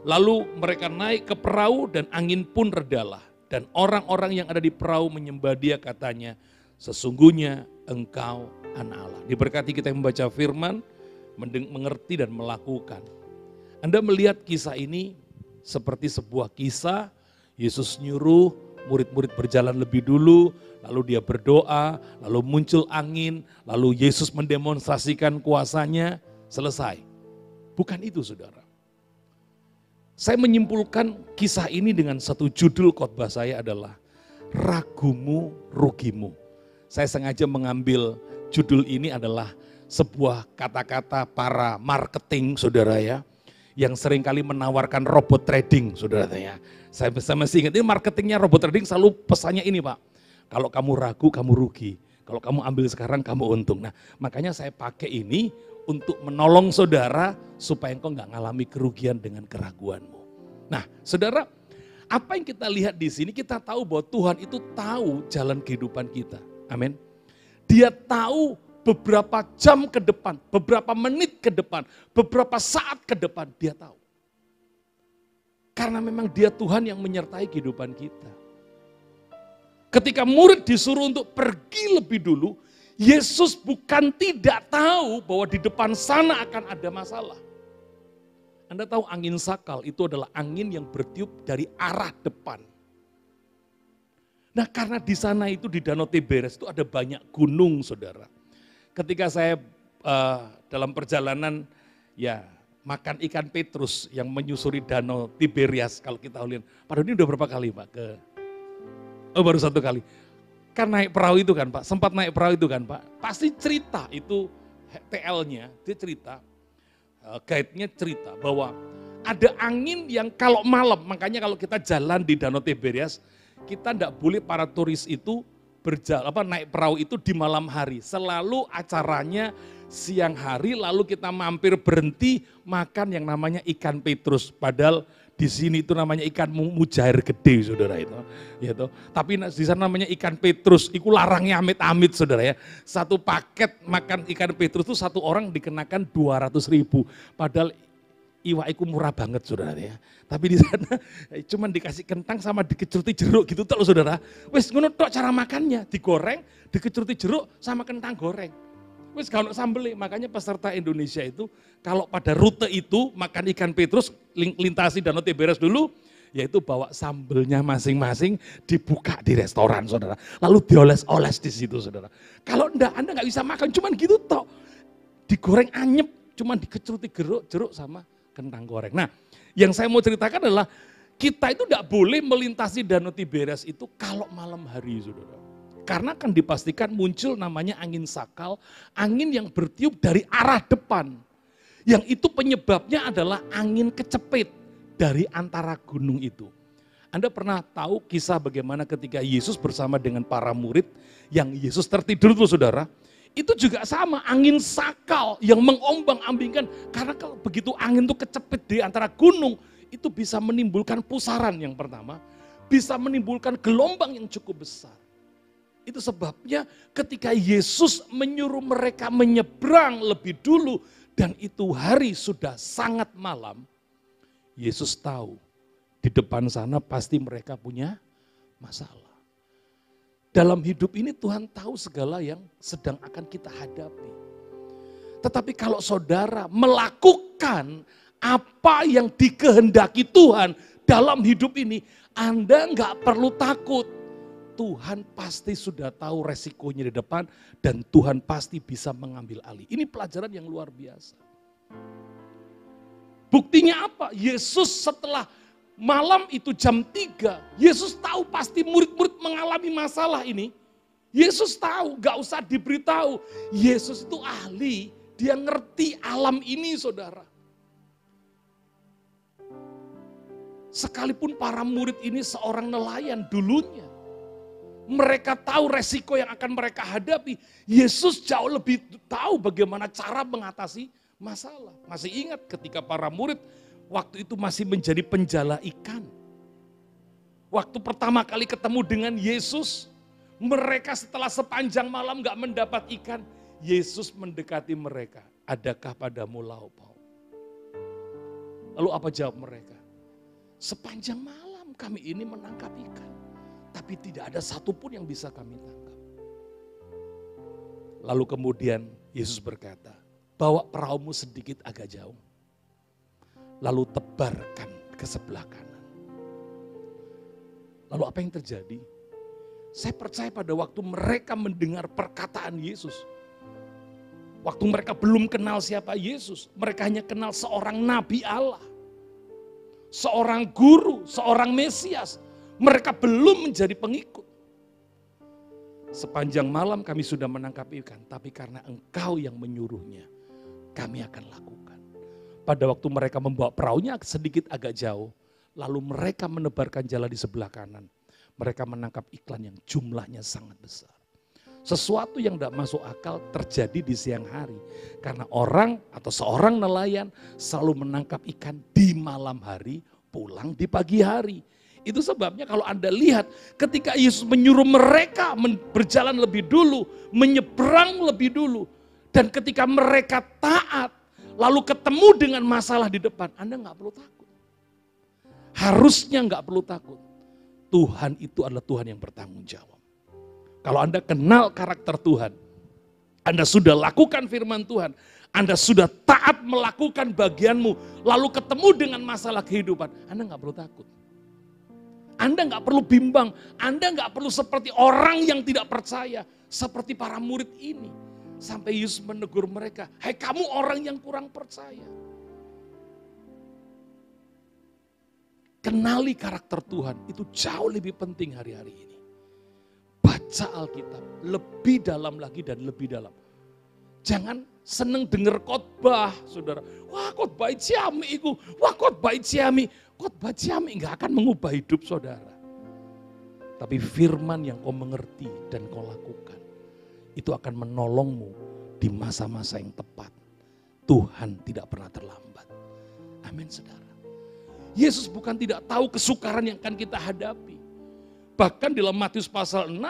Lalu mereka naik ke perahu dan angin pun redalah. Dan orang-orang yang ada di perahu menyembah dia, katanya, sesungguhnya engkau anak Allah. Diberkati kita yang membaca firman, mengerti dan melakukan. Anda melihat kisah ini seperti sebuah kisah, Yesus nyuruh murid-murid berjalan lebih dulu, lalu dia berdoa, lalu muncul angin, lalu Yesus mendemonstrasikan kuasanya, selesai. Bukan itu, saudara. Saya menyimpulkan kisah ini dengan satu judul khotbah saya adalah Ragumu Rugimu. Saya sengaja mengambil judul ini adalah sebuah kata-kata para marketing, saudara ya, yang seringkali menawarkan robot trading, saudara ya. Saya masih ingat, ini marketingnya robot trading selalu pesannya ini Pak, kalau kamu ragu kamu rugi, kalau kamu ambil sekarang kamu untung. Nah makanya saya pakai ini untuk menolong saudara supaya engkau nggak ngalami kerugian dengan keraguanmu. Nah saudara, apa yang kita lihat di sini, kita tahu bahwa Tuhan itu tahu jalan kehidupan kita. Amin. Dia tahu beberapa jam ke depan, beberapa menit ke depan, beberapa saat ke depan, dia tahu. Karena memang dia Tuhan yang menyertai kehidupan kita. Ketika murid disuruh untuk pergi lebih dulu, Yesus bukan tidak tahu bahwa di depan sana akan ada masalah. Anda tahu angin sakal itu adalah angin yang bertiup dari arah depan. Nah karena di sana itu di Danau Tiberes itu ada banyak gunung saudara. Ketika saya dalam perjalanan ya makan ikan petrus yang menyusuri Danau Tiberias, kalau kita lihat, pada ini udah berapa kali Pak? Baru satu kali. Kan naik perahu itu kan Pak, sempat naik perahu itu kan Pak, pasti cerita itu TL-nya, dia cerita, guide-nya cerita bahwa ada angin yang kalau malam, makanya kalau kita jalan di Danau Tiberias, kita tidak boleh para turis itu naik perahu itu di malam hari, selalu acaranya siang hari, lalu kita mampir berhenti makan yang namanya ikan petrus, padahal di sini itu namanya ikan mujair gede saudara itu. Gitu. Tapi di sana namanya ikan petrus, itu larangnya amit-amit saudara ya. Satu paket makan ikan petrus itu satu orang dikenakan 200.000. Padahal iwak itu murah banget saudara ya. Tapi di sana cuman dikasih kentang sama dikecuti jeruk gitu tok saudara. Wes ngono tok cara makannya, digoreng, dikecuti jeruk sama kentang goreng. Wes kalau sambel, makanya peserta Indonesia itu kalau pada rute itu makan ikan petrus, lintasi Danau Tiberes dulu, yaitu bawa sambelnya masing-masing dibuka di restoran saudara. Lalu dioles-oles di situ saudara. Kalau enggak, Anda nggak bisa makan, cuman gitu toh. Digoreng anyep, cuman dikecuti jeruk sama kentang goreng. Nah yang saya mau ceritakan adalah kita itu enggak boleh melintasi Danau Tiberes itu kalau malam hari saudara. Karena akan dipastikan muncul namanya angin sakal, angin yang bertiup dari arah depan. Yang itu penyebabnya adalah angin kecepit dari antara gunung itu. Anda pernah tahu kisah bagaimana ketika Yesus bersama dengan para murid, yang Yesus tertidur tuh saudara, itu juga sama, angin sakal yang mengombang-ambingkan. Karena kalau begitu angin itu kecepit di antara gunung, itu bisa menimbulkan pusaran yang pertama, bisa menimbulkan gelombang yang cukup besar. Itu sebabnya ketika Yesus menyuruh mereka menyeberang lebih dulu dan itu hari sudah sangat malam, Yesus tahu di depan sana pasti mereka punya masalah. Dalam hidup ini Tuhan tahu segala yang sedang akan kita hadapi. Tetapi kalau saudara melakukan apa yang dikehendaki Tuhan dalam hidup ini, Anda nggak perlu takut. Tuhan pasti sudah tahu resikonya di depan dan Tuhan pasti bisa mengambil alih. Ini pelajaran yang luar biasa. Buktinya apa? Yesus setelah malam itu jam 3, Yesus tahu pasti murid-murid mengalami masalah ini. Yesus tahu, gak usah diberitahu. Yesus itu ahli, dia ngerti alam ini saudara. Sekalipun para murid ini seorang nelayan dulunya, mereka tahu resiko yang akan mereka hadapi. Yesus jauh lebih tahu bagaimana cara mengatasi masalah. Masih ingat ketika para murid waktu itu masih menjadi penjala ikan. Waktu pertama kali ketemu dengan Yesus, mereka setelah sepanjang malam gak mendapat ikan. Yesus mendekati mereka. Adakah padamu lauk pauk? Lalu apa jawab mereka? Sepanjang malam kami ini menangkap ikan. Tapi tidak ada satupun yang bisa kami tangkap. Lalu kemudian Yesus berkata, bawa perahumu sedikit agak jauh. Lalu tebarkan ke sebelah kanan. Lalu apa yang terjadi? Saya percaya pada waktu mereka mendengar perkataan Yesus. Waktu mereka belum kenal siapa Yesus. Mereka hanya kenal seorang nabi Allah. Seorang guru, seorang Mesias. Mereka belum menjadi pengikut. Sepanjang malam kami sudah menangkap ikan. Tapi karena engkau yang menyuruhnya, kami akan lakukan. Pada waktu mereka membawa perahunya sedikit agak jauh. Lalu mereka menebarkan jala di sebelah kanan. Mereka menangkap ikan yang jumlahnya sangat besar. Sesuatu yang tidak masuk akal terjadi di siang hari. Karena orang atau seorang nelayan selalu menangkap ikan di malam hari, pulang di pagi hari. Itu sebabnya kalau Anda lihat ketika Yesus menyuruh mereka berjalan lebih dulu, menyeberang lebih dulu. Dan ketika mereka taat, lalu ketemu dengan masalah di depan, Anda nggak perlu takut. Harusnya nggak perlu takut. Tuhan itu adalah Tuhan yang bertanggung jawab. Kalau Anda kenal karakter Tuhan, Anda sudah lakukan firman Tuhan, Anda sudah taat melakukan bagianmu, lalu ketemu dengan masalah kehidupan, Anda nggak perlu takut. Anda nggak perlu bimbang, Anda nggak perlu seperti orang yang tidak percaya, seperti para murid ini. Sampai Yesus menegur mereka, hai kamu orang yang kurang percaya. Kenali karakter Tuhan itu jauh lebih penting hari-hari ini. Baca Alkitab lebih dalam lagi dan lebih dalam. Jangan seneng dengar khotbah, saudara. Wah khotbah ciami itu, wah khotbah ciami. Khotbah ciami nggak akan mengubah hidup saudara. Tapi firman yang kau mengerti dan kau lakukan, itu akan menolongmu di masa-masa yang tepat. Tuhan tidak pernah terlambat. Amin saudara. Yesus bukan tidak tahu kesukaran yang akan kita hadapi. Bahkan dalam Matius pasal 6,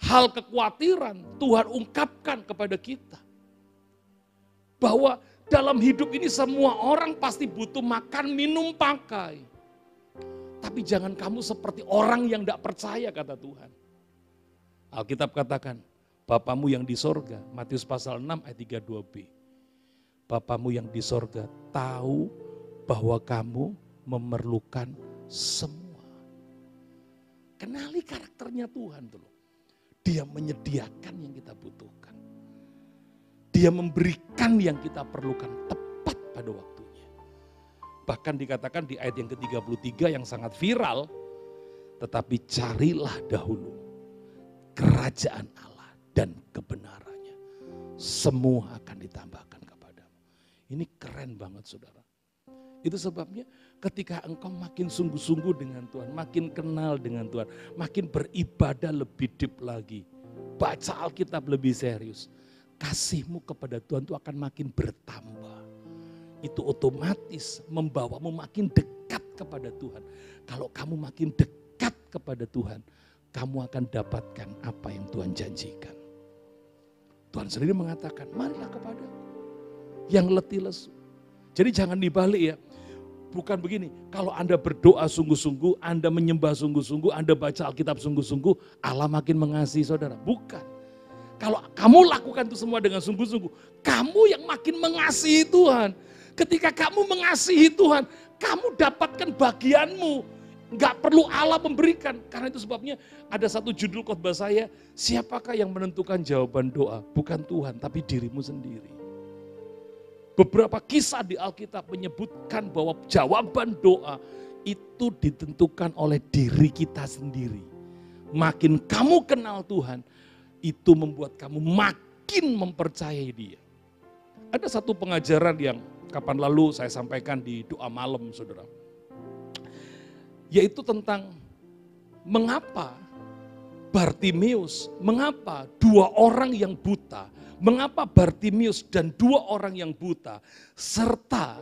hal kekhawatiran Tuhan ungkapkan kepada kita. Bahwa dalam hidup ini semua orang pasti butuh makan, minum, pakai. Tapi jangan kamu seperti orang yang tidak percaya kata Tuhan. Alkitab katakan, Bapamu yang di sorga, Matius pasal 6 ayat 32b. Bapamu yang di sorga tahu bahwa kamu memerlukan semua. Kenali karakternya Tuhan dulu. Dia menyediakan yang kita butuhkan. Dia memberikan yang kita perlukan tepat pada waktunya. Bahkan dikatakan di ayat yang ke-33 yang sangat viral, tetapi carilah dahulu kerajaan Allah dan kebenarannya. Semua akan ditambahkan kepadamu. Ini keren banget saudara. Itu sebabnya ketika engkau makin sungguh-sungguh dengan Tuhan, makin kenal dengan Tuhan, makin beribadah lebih deep lagi, baca Alkitab lebih serius, kasihmu kepada Tuhan itu akan makin bertambah. Itu otomatis membawamu makin dekat kepada Tuhan. Kalau kamu makin dekat kepada Tuhan, kamu akan dapatkan apa yang Tuhan janjikan. Tuhan sendiri mengatakan, marilah kepadaku yang letih lesu. Jadi jangan dibalik ya. Bukan begini, kalau Anda berdoa sungguh-sungguh, Anda menyembah sungguh-sungguh, Anda baca Alkitab sungguh-sungguh, Allah makin mengasihi saudara. Bukan. Kalau kamu lakukan itu semua dengan sungguh-sungguh, kamu yang makin mengasihi Tuhan. Ketika kamu mengasihi Tuhan, kamu dapatkan bagianmu. Gak perlu Allah memberikan. Karena itu sebabnya ada satu judul khotbah saya, siapakah yang menentukan jawaban doa? Bukan Tuhan, tapi dirimu sendiri. Beberapa kisah di Alkitab menyebutkan bahwa jawaban doa itu ditentukan oleh diri kita sendiri. Makin kamu kenal Tuhan, itu membuat kamu makin mempercayai Dia. Ada satu pengajaran yang kapan lalu saya sampaikan di doa malam saudara. Yaitu tentang mengapa Bartimeus, mengapa dua orang yang buta, mengapa Bartimeus dan dua orang yang buta, serta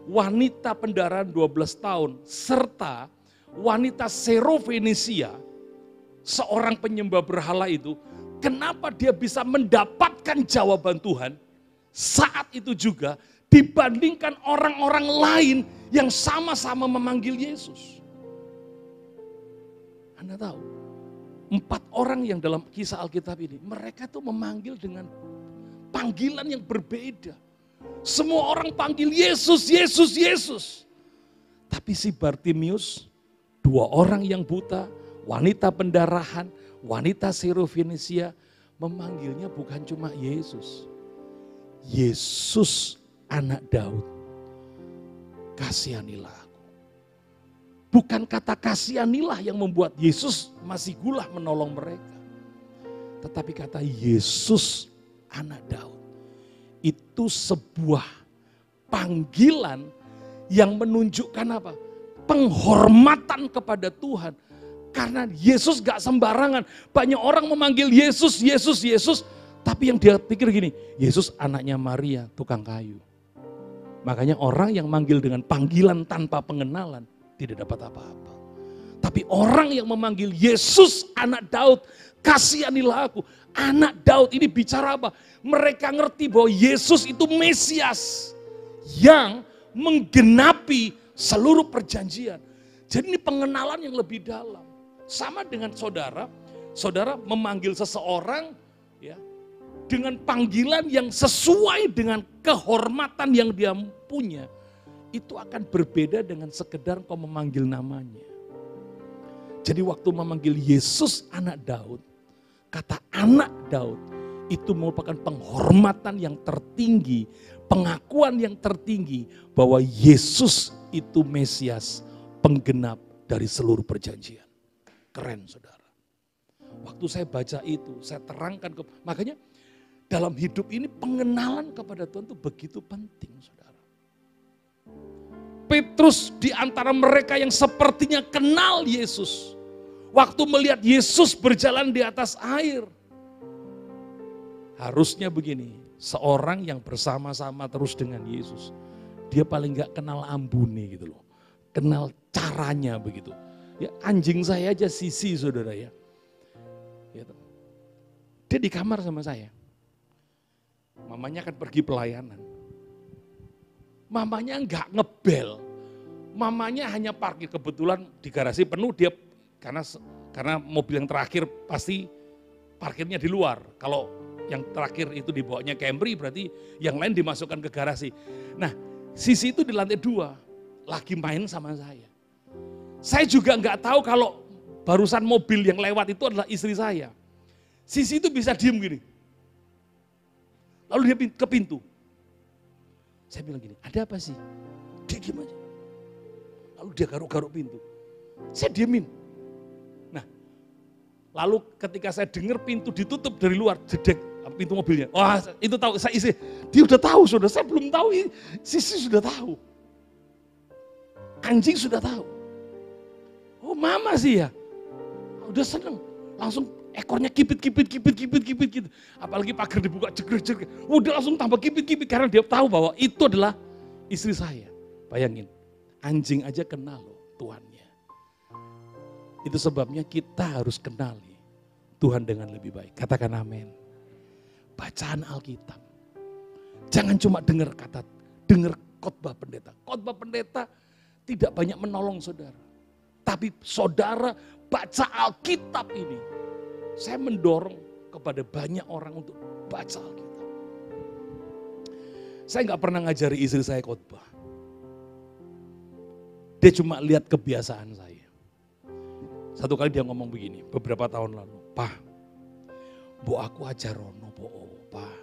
wanita pendarahan 12 tahun, serta wanita Serofenisia, seorang penyembah berhala itu, kenapa dia bisa mendapatkan jawaban Tuhan saat itu juga dibandingkan orang-orang lain yang sama-sama memanggil Yesus. Anda tahu, 4 orang yang dalam kisah Alkitab ini, mereka tuh memanggil dengan panggilan yang berbeda. Semua orang panggil Yesus, Yesus, Yesus. Tapi si Bartimius, 2 orang yang buta, wanita pendarahan, wanita Sirofenisia, memanggilnya bukan cuma Yesus. Yesus anak Daud, kasihanilah aku. Bukan kata kasihanilah yang membuat Yesus masih gulah menolong mereka. Tetapi kata Yesus anak Daud. Itu sebuah panggilan yang menunjukkan apa? Penghormatan kepada Tuhan. Karena Yesus gak sembarangan. Banyak orang memanggil Yesus, Yesus, Yesus. Tapi yang dia pikir gini, Yesus anaknya Maria, tukang kayu. Makanya orang yang manggil dengan panggilan tanpa pengenalan, tidak dapat apa-apa. Tapi orang yang memanggil Yesus anak Daud, kasihanilah aku. Anak Daud ini bicara apa? Mereka ngerti bahwa Yesus itu Mesias yang menggenapi seluruh perjanjian. Jadi ini pengenalan yang lebih dalam. Sama dengan saudara, saudara memanggil seseorang ya dengan panggilan yang sesuai dengan kehormatan yang dia punya. Itu akan berbeda dengan sekedar kau memanggil namanya. Jadi waktu memanggil Yesus anak Daud, kata anak Daud itu merupakan penghormatan yang tertinggi, pengakuan yang tertinggi bahwa Yesus itu Mesias, penggenap dari seluruh perjanjian. Keren saudara. Waktu saya baca itu, saya terangkan, makanya dalam hidup ini pengenalan kepada Tuhan itu begitu penting saudara. Petrus di antara mereka yang sepertinya kenal Yesus. Waktu melihat Yesus berjalan di atas air. Harusnya begini, seorang yang bersama-sama terus dengan Yesus. Dia paling gak kenal ambune gitu loh. Kenal caranya begitu. Ya anjing saya aja Sisi saudara ya. Dia di kamar sama saya. Mamanya akan pergi pelayanan. Mamanya gak ngebel. Mamanya hanya parkir, kebetulan di garasi penuh dia. Karena mobil yang terakhir pasti parkirnya di luar. Kalau yang terakhir itu dibawanya Camry berarti yang lain dimasukkan ke garasi. Nah Sisi itu di lantai 2 lagi main sama saya. Saya juga nggak tahu kalau barusan mobil yang lewat itu adalah istri saya. Sisi itu bisa diem gini. Lalu dia ke pintu. Saya bilang gini, ada apa sih? Dia diem aja. Lalu dia garuk-garuk pintu. Saya diemin. Lalu ketika saya dengar pintu ditutup dari luar, jedek pintu mobilnya. Wah itu tahu, saya isi. Dia udah tahu sudah, saya belum tahu, Sisi sudah tahu. Anjing sudah tahu. Oh mama sih ya, udah seneng. Langsung ekornya kipit. Apalagi pagar dibuka jeger. Udah langsung tambah kipit karena dia tahu bahwa itu adalah istri saya. Bayangin, anjing aja kenal loh Tuhannya. Itu sebabnya kita harus kenali Tuhan dengan lebih baik. Katakan amin. Bacaan Alkitab. Jangan cuma dengar khotbah pendeta. Khotbah pendeta tidak banyak menolong saudara. Tapi saudara baca Alkitab ini. Saya mendorong kepada banyak orang untuk baca Alkitab. Saya nggak pernah ngajari istri saya khotbah. Dia cuma lihat kebiasaan saya. Satu kali dia ngomong begini, beberapa tahun lalu, Pak, bu aku ajar rono, Pak,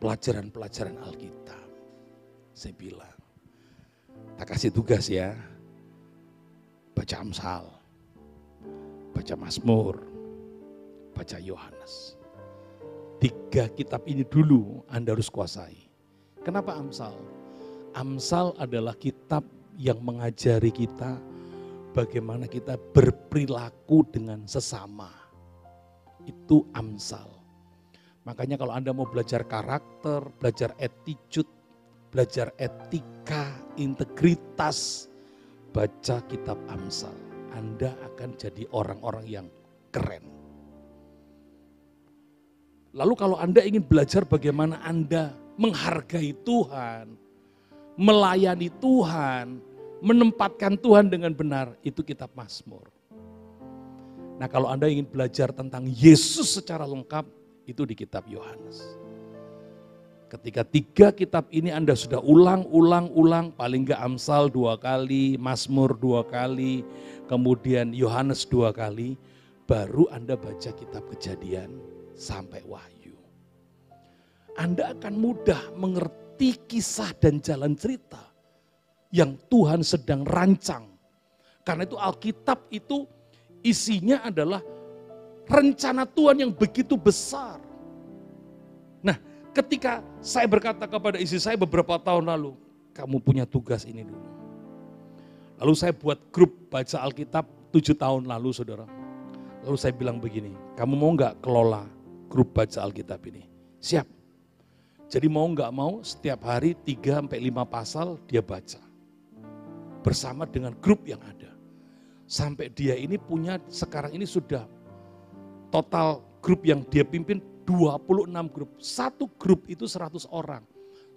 pelajaran Alkitab. Saya bilang, tak kasih tugas ya, baca Amsal, baca Mazmur, baca Yohanes. 3 kitab ini dulu Anda harus kuasai. Kenapa Amsal? Amsal adalah kitab yang mengajari kita bagaimana kita berperilaku dengan sesama. Itu Amsal. Makanya kalau Anda mau belajar karakter, belajar attitude, belajar etika, integritas, baca kitab Amsal. Anda akan jadi orang-orang yang keren. Lalu kalau Anda ingin belajar bagaimana Anda menghargai Tuhan, melayani Tuhan, menempatkan Tuhan dengan benar, itu kitab Mazmur. Nah kalau Anda ingin belajar tentang Yesus secara lengkap, itu di kitab Yohanes. Ketika 3 kitab ini Anda sudah ulang, paling enggak Amsal 2 kali, Mazmur 2 kali, kemudian Yohanes 2 kali, baru Anda baca kitab Kejadian sampai Wahyu. Anda akan mudah mengerti kisah dan jalan cerita yang Tuhan sedang rancang. Karena itu Alkitab itu isinya adalah rencana Tuhan yang begitu besar. Nah, ketika saya berkata kepada istri saya beberapa tahun lalu, kamu punya tugas ini dulu. Lalu saya buat grup baca Alkitab 7 tahun lalu, saudara. Lalu saya bilang begini, kamu mau nggak kelola grup baca Alkitab ini? Siap. Jadi mau nggak mau setiap hari 3-5 pasal dia baca. Bersama dengan grup yang ada. Sampai dia ini punya sekarang ini sudah total grup yang dia pimpin 26 grup. Satu grup itu 100 orang.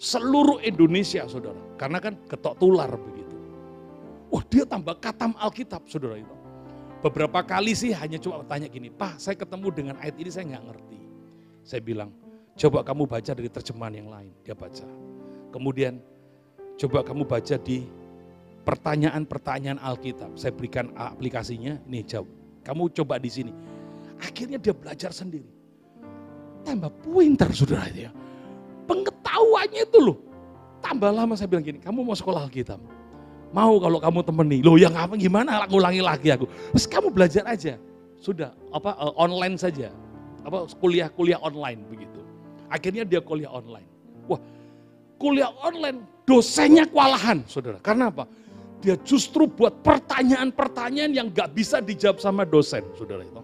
Seluruh Indonesia, saudara. Karena kan ketok tular begitu. Wah, dia tambah katam Alkitab, saudara itu. Beberapa kali sih hanya cuma tanya gini, Pak, saya ketemu dengan ayat ini saya nggak ngerti. Saya bilang, coba kamu baca dari terjemahan yang lain. Dia baca. Kemudian, coba kamu baca di pertanyaan-pertanyaan Alkitab. Saya berikan aplikasinya, nih jawab. Kamu coba di sini. Akhirnya dia belajar sendiri. Tambah pintar, saudara itu ya. Pengetahuannya itu loh. Tambah lama saya bilang gini, kamu mau sekolah Alkitab? Mau kalau kamu temani. Loh yang apa gimana, ngulangi lagi aku. Terus kamu belajar aja. Sudah, online saja. Kuliah online begitu. Akhirnya dia kuliah online. Wah, kuliah online dosennya kewalahan, saudara. Karena apa? Dia justru buat pertanyaan-pertanyaan yang gak bisa dijawab sama dosen, saudara itu.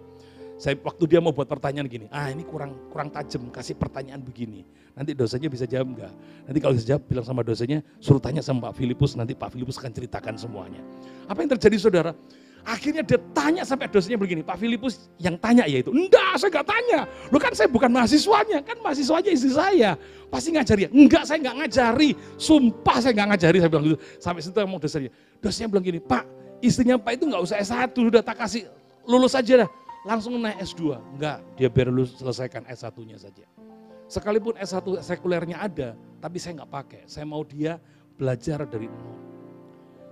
Waktu dia mau buat pertanyaan gini, ini kurang tajam, kasih pertanyaan begini. Nanti dosennya bisa jawab enggak? Nanti kalau bisa jawab, bilang sama dosennya, suruh tanya sama Pak Filipus, nanti Pak Filipus akan ceritakan semuanya. Apa yang terjadi, saudara? Akhirnya dia tanya sampai dosennya begini, Pak Filipus yang tanya ya itu. Enggak, saya enggak tanya. Loh kan saya bukan mahasiswanya, kan mahasiswanya istri saya. Pasti ngajari ya? Enggak, saya enggak ngajari. Sumpah saya enggak ngajari, saya bilang gitu. Sampai situ ngomong dosennya. Dosennya bilang gini, Pak, istrinya Pak itu enggak usah S1, udah tak kasih lulus aja dah. Langsung naik S2. Enggak, dia biar lulus selesaikan S1-nya saja. Sekalipun S1 sekulernya ada, tapi saya enggak pakai. Saya mau dia belajar dari nol.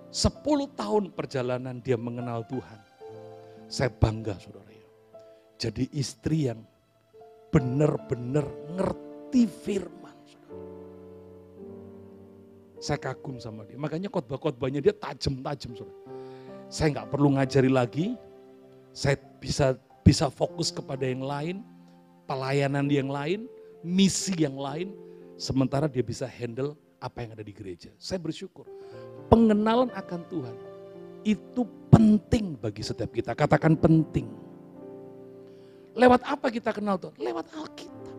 10 tahun perjalanan dia mengenal Tuhan. Saya bangga, saudara. Jadi istri yang benar-benar ngerti firman. Saudara. Saya kagum sama dia. Makanya khotbah-khotbahnya dia tajam-tajam, saudara. Saya nggak perlu ngajari lagi. Saya bisa fokus kepada yang lain, pelayanan yang lain, misi yang lain. Sementara dia bisa handle apa yang ada di gereja. Saya bersyukur. Pengenalan akan Tuhan itu penting bagi setiap kita. Katakan penting. Lewat apa kita kenal Tuhan? Lewat Alkitab.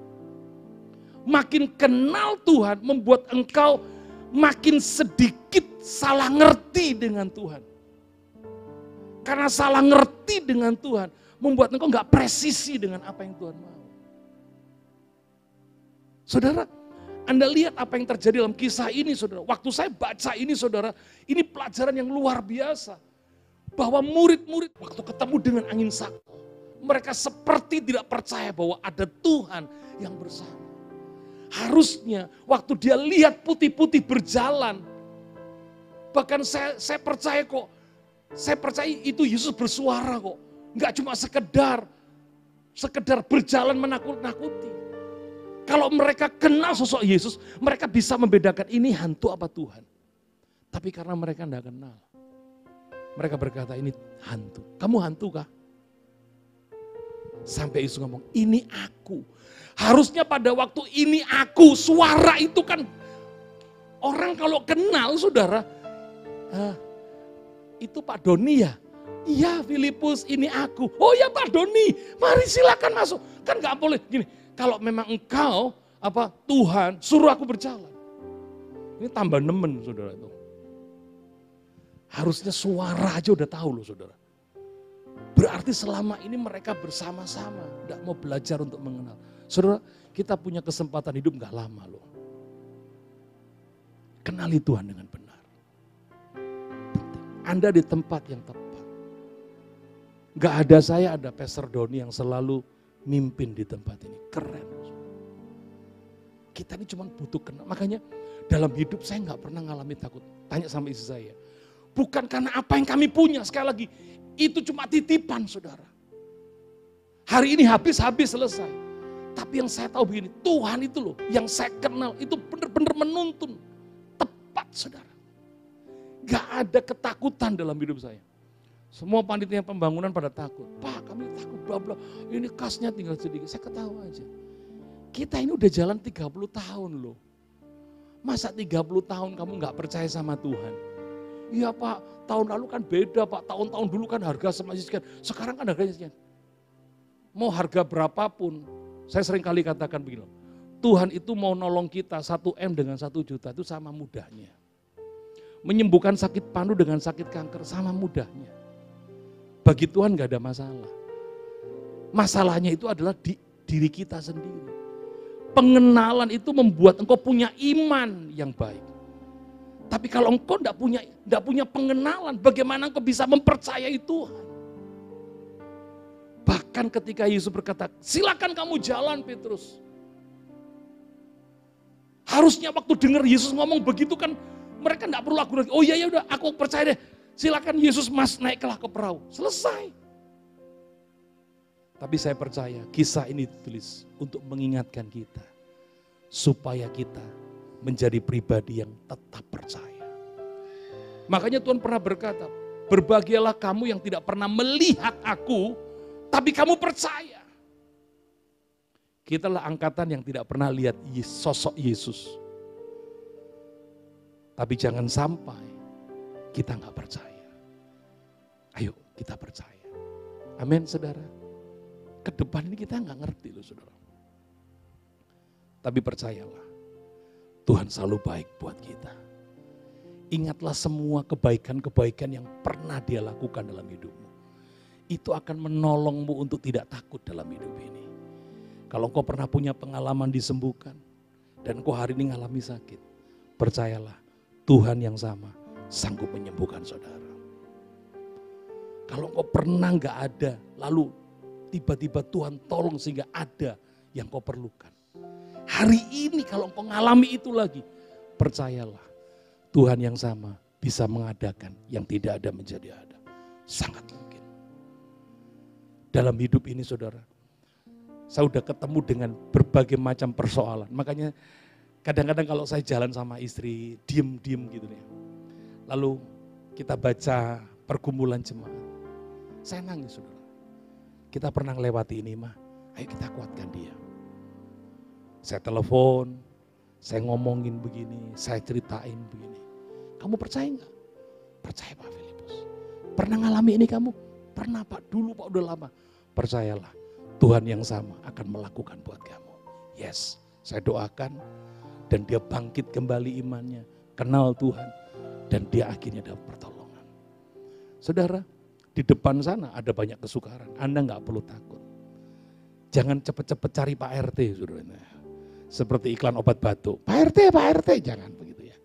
Makin kenal Tuhan membuat engkau makin sedikit salah ngerti dengan Tuhan. Karena salah ngerti dengan Tuhan membuat engkau gak presisi dengan apa yang Tuhan mau. Saudara, Anda lihat apa yang terjadi dalam kisah ini, saudara. Waktu saya baca ini, saudara, ini pelajaran yang luar biasa. Bahwa murid-murid waktu ketemu dengan angin sakti, mereka seperti tidak percaya bahwa ada Tuhan yang bersama. Harusnya waktu dia lihat putih-putih berjalan, bahkan saya percaya kok, saya percaya itu Yesus bersuara kok. Enggak cuma sekedar berjalan menakut-nakuti. Kalau mereka kenal sosok Yesus, mereka bisa membedakan ini hantu apa Tuhan. Tapi karena mereka tidak kenal, mereka berkata ini hantu. Kamu hantu kah? Sampai Yesus ngomong, ini aku. Harusnya pada waktu ini aku, suara itu kan orang kalau kenal, saudara, itu Pak Doni ya? Iya Filipus, ini aku. Oh ya Pak Doni, mari silakan masuk. Kan gak boleh gini. Kalau memang engkau, Tuhan, suruh aku berjalan. Ini tambah nemen, saudara itu. Harusnya suara aja udah tahu loh, saudara. Berarti selama ini mereka bersama-sama, tidak mau belajar untuk mengenal. Saudara, kita punya kesempatan hidup gak lama loh. Kenali Tuhan dengan benar. Anda di tempat yang tepat. Gak ada saya, ada Pastor Doni yang selalu mimpin di tempat ini. Keren. Kita ini cuma butuh kenal. Makanya dalam hidup saya gak pernah ngalami takut. Tanya sama istri saya. Bukan karena apa yang kami punya. Sekali lagi, itu cuma titipan saudara. Hari ini habis-habis selesai. Tapi yang saya tahu begini, Tuhan itu loh, yang saya kenal itu benar-benar menuntun. Tepat saudara. Gak ada ketakutan dalam hidup saya. Semua panitia pembangunan pada takut. Pak, kami takut bla bla. Ini kasnya tinggal sedikit. Saya ketawa aja. Kita ini udah jalan 30 tahun loh. Masa 30 tahun kamu gak percaya sama Tuhan? Iya Pak, tahun lalu kan beda Pak. Tahun-tahun dulu kan harga masih sekian. Sekarang kan harganya sekian. Mau harga berapapun, saya sering kali katakan begini. Tuhan itu mau nolong kita 1 M dengan 1 juta itu sama mudahnya. Menyembuhkan sakit pandu dengan sakit kanker sama mudahnya. Bagi Tuhan gak ada masalah. Masalahnya itu adalah di diri kita sendiri. Pengenalan itu membuat engkau punya iman yang baik. Tapi kalau engkau tidak punya pengenalan, bagaimana engkau bisa mempercayai Tuhan? Bahkan ketika Yesus berkata, silakan kamu jalan Petrus. Harusnya waktu dengar Yesus ngomong begitu kan, mereka tidak perlu ragu lagi. Oh iya ya udah, aku percaya deh. Silakan Yesus Mas naiklah ke perahu. Selesai. Tapi saya percaya kisah ini ditulis untuk mengingatkan kita. Supaya kita menjadi pribadi yang tetap percaya. Makanya Tuhan pernah berkata, berbahagialah kamu yang tidak pernah melihat aku, tapi kamu percaya. Kitalah angkatan yang tidak pernah lihat sosok Yesus. Tapi jangan sampai kita nggak percaya. Ayo kita percaya. Amin saudara. Ke depan ini kita nggak ngerti loh saudara. Tapi percayalah, Tuhan selalu baik buat kita. Ingatlah semua kebaikan-kebaikan yang pernah Dia lakukan dalam hidupmu. Itu akan menolongmu untuk tidak takut dalam hidup ini. Kalau kau pernah punya pengalaman disembuhkan, dan kau hari ini ngalami sakit, percayalah Tuhan yang sama sanggup menyembuhkan saudara. Kalau kau pernah gak ada, lalu tiba-tiba Tuhan tolong sehingga ada yang kau perlukan. Hari ini kalau engkau mengalami itu lagi, percayalah Tuhan yang sama bisa mengadakan yang tidak ada menjadi ada. Sangat mungkin. Dalam hidup ini saudara, saya sudah ketemu dengan berbagai macam persoalan. Makanya kadang-kadang kalau saya jalan sama istri, diem-diem gitu nih. Lalu kita baca pergumulan jemaat. Saya nangis saudara. Kita pernah lewati ini mah, ayo kita kuatkan dia. Saya telepon, saya ngomongin begini, saya ceritain begini. Kamu percaya enggak? Percaya Pak Filipus. Pernah ngalami ini kamu? Pernah Pak, dulu Pak udah lama. Percayalah, Tuhan yang sama akan melakukan buat kamu. Yes, saya doakan dan dia bangkit kembali imannya, kenal Tuhan dan dia akhirnya dapat pertolongan. Saudara, di depan sana ada banyak kesukaran, Anda nggak perlu takut. Jangan cepet-cepet cari Pak RT, saudara. Seperti iklan obat batuk. Pak RT, jangan begitu ya.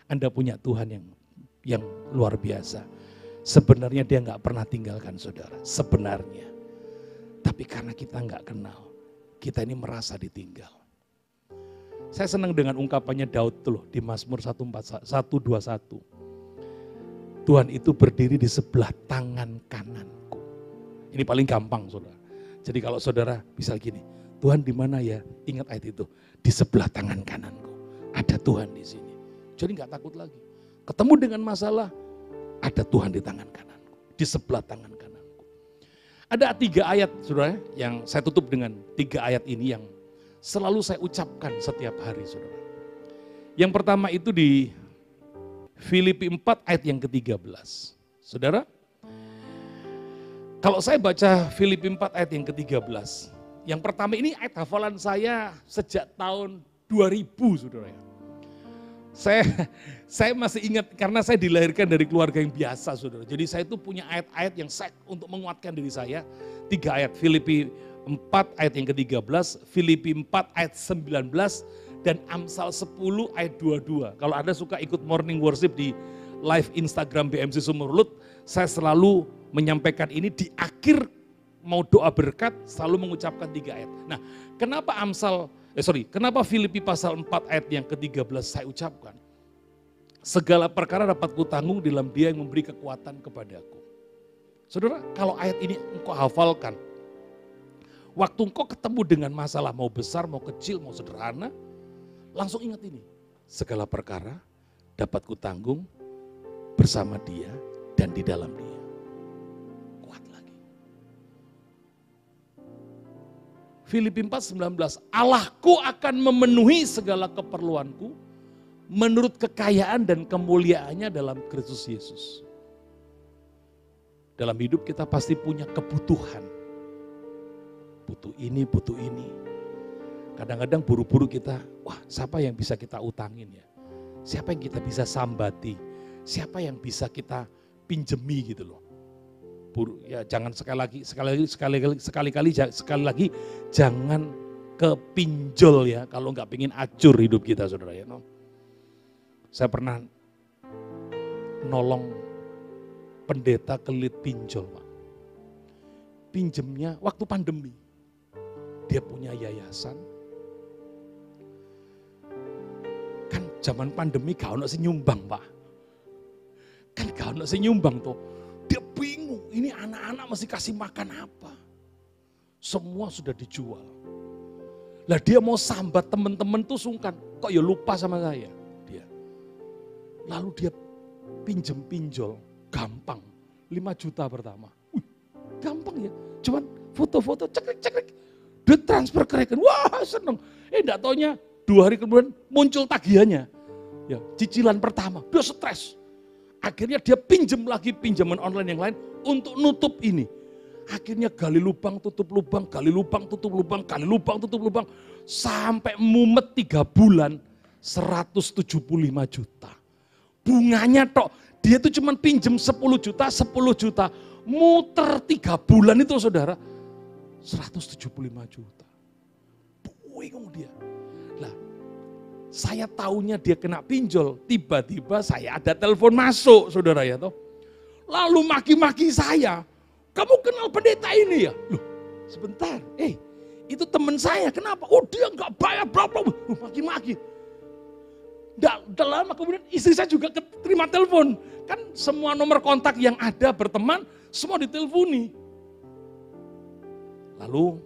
Anda punya Tuhan yang luar biasa. Sebenarnya dia nggak pernah tinggalkan saudara, sebenarnya. Tapi karena kita nggak kenal, kita ini merasa ditinggal. Saya senang dengan ungkapannya Daud tuh loh di Mazmur 121. Tuhan itu berdiri di sebelah tangan kananku. Ini paling gampang saudara. Jadi kalau saudara bisa gini, Tuhan di mana ya? Ingat ayat itu, di sebelah tangan kananku. Ada Tuhan di sini. Jadi nggak takut lagi. Ketemu dengan masalah, ada Tuhan di tangan kananku, di sebelah tangan kananku. Ada 3 ayat saudara yang saya tutup dengan 3 ayat ini yang selalu saya ucapkan setiap hari saudara. Yang pertama itu di Filipi 4 ayat yang ke-13. Saudara, kalau saya baca Filipi 4 ayat yang ke-13, yang pertama ini ayat hafalan saya sejak tahun 2000 saudara ya. Saya masih ingat karena saya dilahirkan dari keluarga yang biasa saudara. Jadi saya itu punya ayat-ayat yang untuk menguatkan diri saya. 3 ayat, Filipi 4 ayat yang ke-13, Filipi 4 ayat 19, dan Amsal 10 ayat 22. Kalau Anda suka ikut morning worship di live Instagram BMC Sumurlut, saya selalu menyampaikan ini di akhir mau doa berkat selalu mengucapkan 3 ayat. Nah, kenapa Filipi pasal 4 ayat yang ke-13 saya ucapkan? Segala perkara dapat kutanggung dalam Dia yang memberi kekuatan kepadaku. Saudara, kalau ayat ini engkau hafalkan, waktu engkau ketemu dengan masalah mau besar, mau kecil, mau sederhana, langsung ingat ini. Segala perkara dapat kutanggung bersama Dia dan di dalam Dia. Kuat lagi. Filipi 4:19, Allahku akan memenuhi segala keperluanku menurut kekayaan dan kemuliaannya dalam Kristus Yesus. Dalam hidup kita pasti punya kebutuhan. Butuh ini, butuh ini. Kadang-kadang buru-buru kita, wah siapa yang bisa kita utangin ya? Siapa yang kita bisa sambati? Siapa yang bisa kita pinjemi gitu loh. Ya jangan sekali lagi jangan kepinjol ya kalau nggak pengen acur hidup kita saudara ya. Saya pernah nolong pendeta kelit pinjol Pak. Pinjemnya waktu pandemi. Dia punya yayasan. Kan zaman pandemi gak ono sing nyumbang Pak. Kan gak ono sing nyumbang tuh. Dia bingung, ini anak-anak mesti kasih makan apa. Semua sudah dijual. Lah dia mau sambat teman-teman tuh sungkan. Kok ya lupa sama saya dia. Lalu dia pinjol, gampang. 5 juta pertama. Gampang ya, cuman foto-foto cekrek-cekrek. Dia transfer ke rekening, wah seneng. Enggak taunya 2 hari kemudian muncul tagihannya. Ya, cicilan pertama, dia stres. Akhirnya dia pinjam lagi pinjaman online yang lain untuk nutup ini. Akhirnya gali lubang, tutup lubang, gali lubang, tutup lubang, gali lubang, tutup lubang. Sampai mumet 3 bulan, 175 juta. Bunganya tok, dia tuh cuma pinjam 10 juta. Muter 3 bulan itu saudara, 175 juta. Bingung dia. Lah, saya taunya dia kena pinjol, tiba-tiba saya ada telepon masuk saudara ya toh. Lalu maki-maki saya, kamu kenal pendeta ini ya? Loh sebentar, itu teman saya, kenapa? Oh dia nggak bayar berapa, maki-maki. Udah lama kemudian istri saya juga terima telepon. Kan semua nomor kontak yang ada berteman, semua diteleponi. Lalu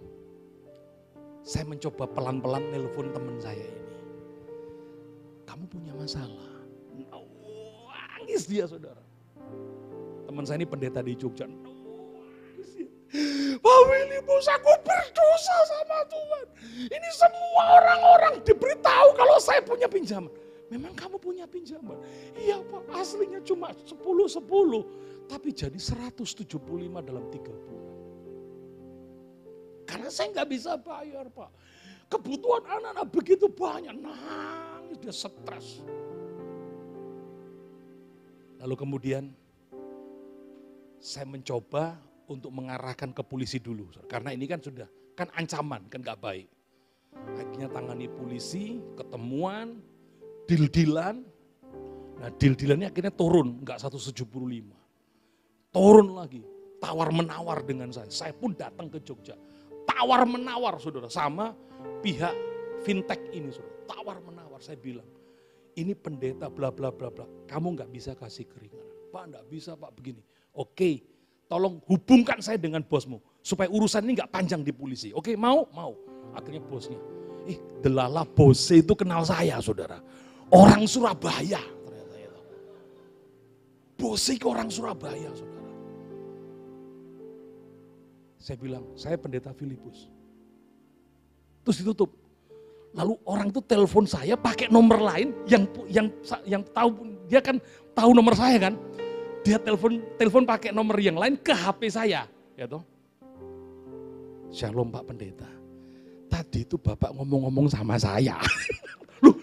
saya mencoba pelan-pelan nelpon teman saya ini. Kamu punya masalah. Nangis dia saudara. Teman saya ini pendeta di Jogja. Nangis dia. Pak Filipus, aku berdosa sama Tuhan. Ini semua orang-orang diberitahu kalau saya punya pinjaman. Memang kamu punya pinjaman? Iya Pak, aslinya cuma 10, tapi jadi 175 dalam 3 bulan. Karena saya nggak bisa bayar Pak. Kebutuhan anak-anak begitu banyak, nangis dia stres. Lalu kemudian saya mencoba untuk mengarahkan ke polisi dulu. Karena ini kan sudah, kan ancaman, kan nggak baik. Akhirnya tangani polisi, ketemuan, deal-dealan. Nah deal-dealannya akhirnya turun, nggak 175. Turun lagi, tawar-menawar dengan saya. Saya pun datang ke Jogja. Tawar-menawar saudara, sama pihak fintech ini saudara. Tawar-menawar, saya bilang, ini pendeta bla bla bla bla. Kamu nggak bisa kasih keringanan. Pak nggak bisa Pak begini. Oke, tolong hubungkan saya dengan bosmu. Supaya urusan ini nggak panjang di polisi. Oke, mau? Mau. Akhirnya bosnya, delala bosnya itu kenal saya saudara. Orang Surabaya ternyata itu. Bosnya ke orang Surabaya saudara. Saya bilang, saya pendeta Filipus. Terus ditutup. Lalu orang itu telepon saya pakai nomor lain yang tahu, dia kan tahu nomor saya kan. Dia telepon pakai nomor yang lain ke HP saya, ya toh. Shalom Pak Pendeta. Tadi itu Bapak ngomong-ngomong sama saya. Loh,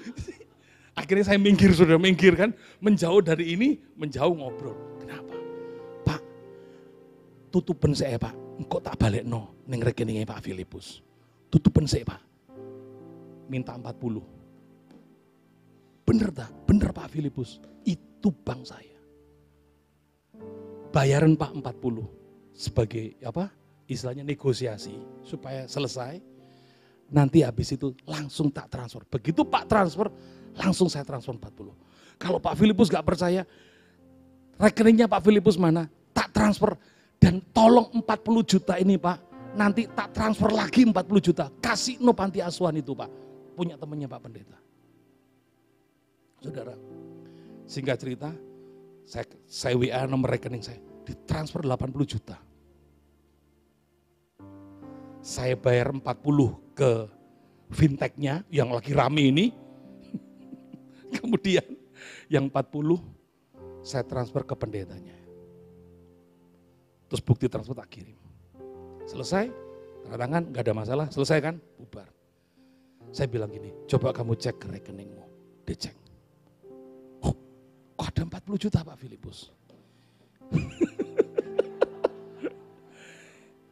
akhirnya saya minggir, sudah minggir kan, menjauh dari ini, menjauh ngobrol. Kenapa? Pak, tutupan saya Pak, engkau tak balik no, neng rekeningnya Pak Filipus. Tutupan saya Pak, minta 40. Bener tak? Bener Pak Filipus, itu bank saya. bayaran Pak 40 sebagai istilahnya negosiasi supaya selesai. Nanti habis itu langsung tak transfer. Begitu Pak transfer, langsung saya transfer 40. Kalau Pak Filipus gak percaya, rekeningnya Pak Filipus mana? Tak transfer. Dan tolong 40 juta ini Pak, nanti tak transfer lagi 40 juta. Kasih no panti asuhan itu Pak. Punya temannya Pak Pendeta. Saudara, singkat cerita, saya WA nomor rekening saya, ditransfer 80 juta. Saya bayar 40 ke fintechnya yang lagi rame ini. Kemudian yang 40 saya transfer ke pendetanya. Terus bukti transfer tak kirim. Selesai, tanda tangan, gak ada masalah, selesai kan, bubar. Saya bilang gini, coba kamu cek ke rekeningmu. Dia cek. Oh, kok ada 40 juta Pak Filipus?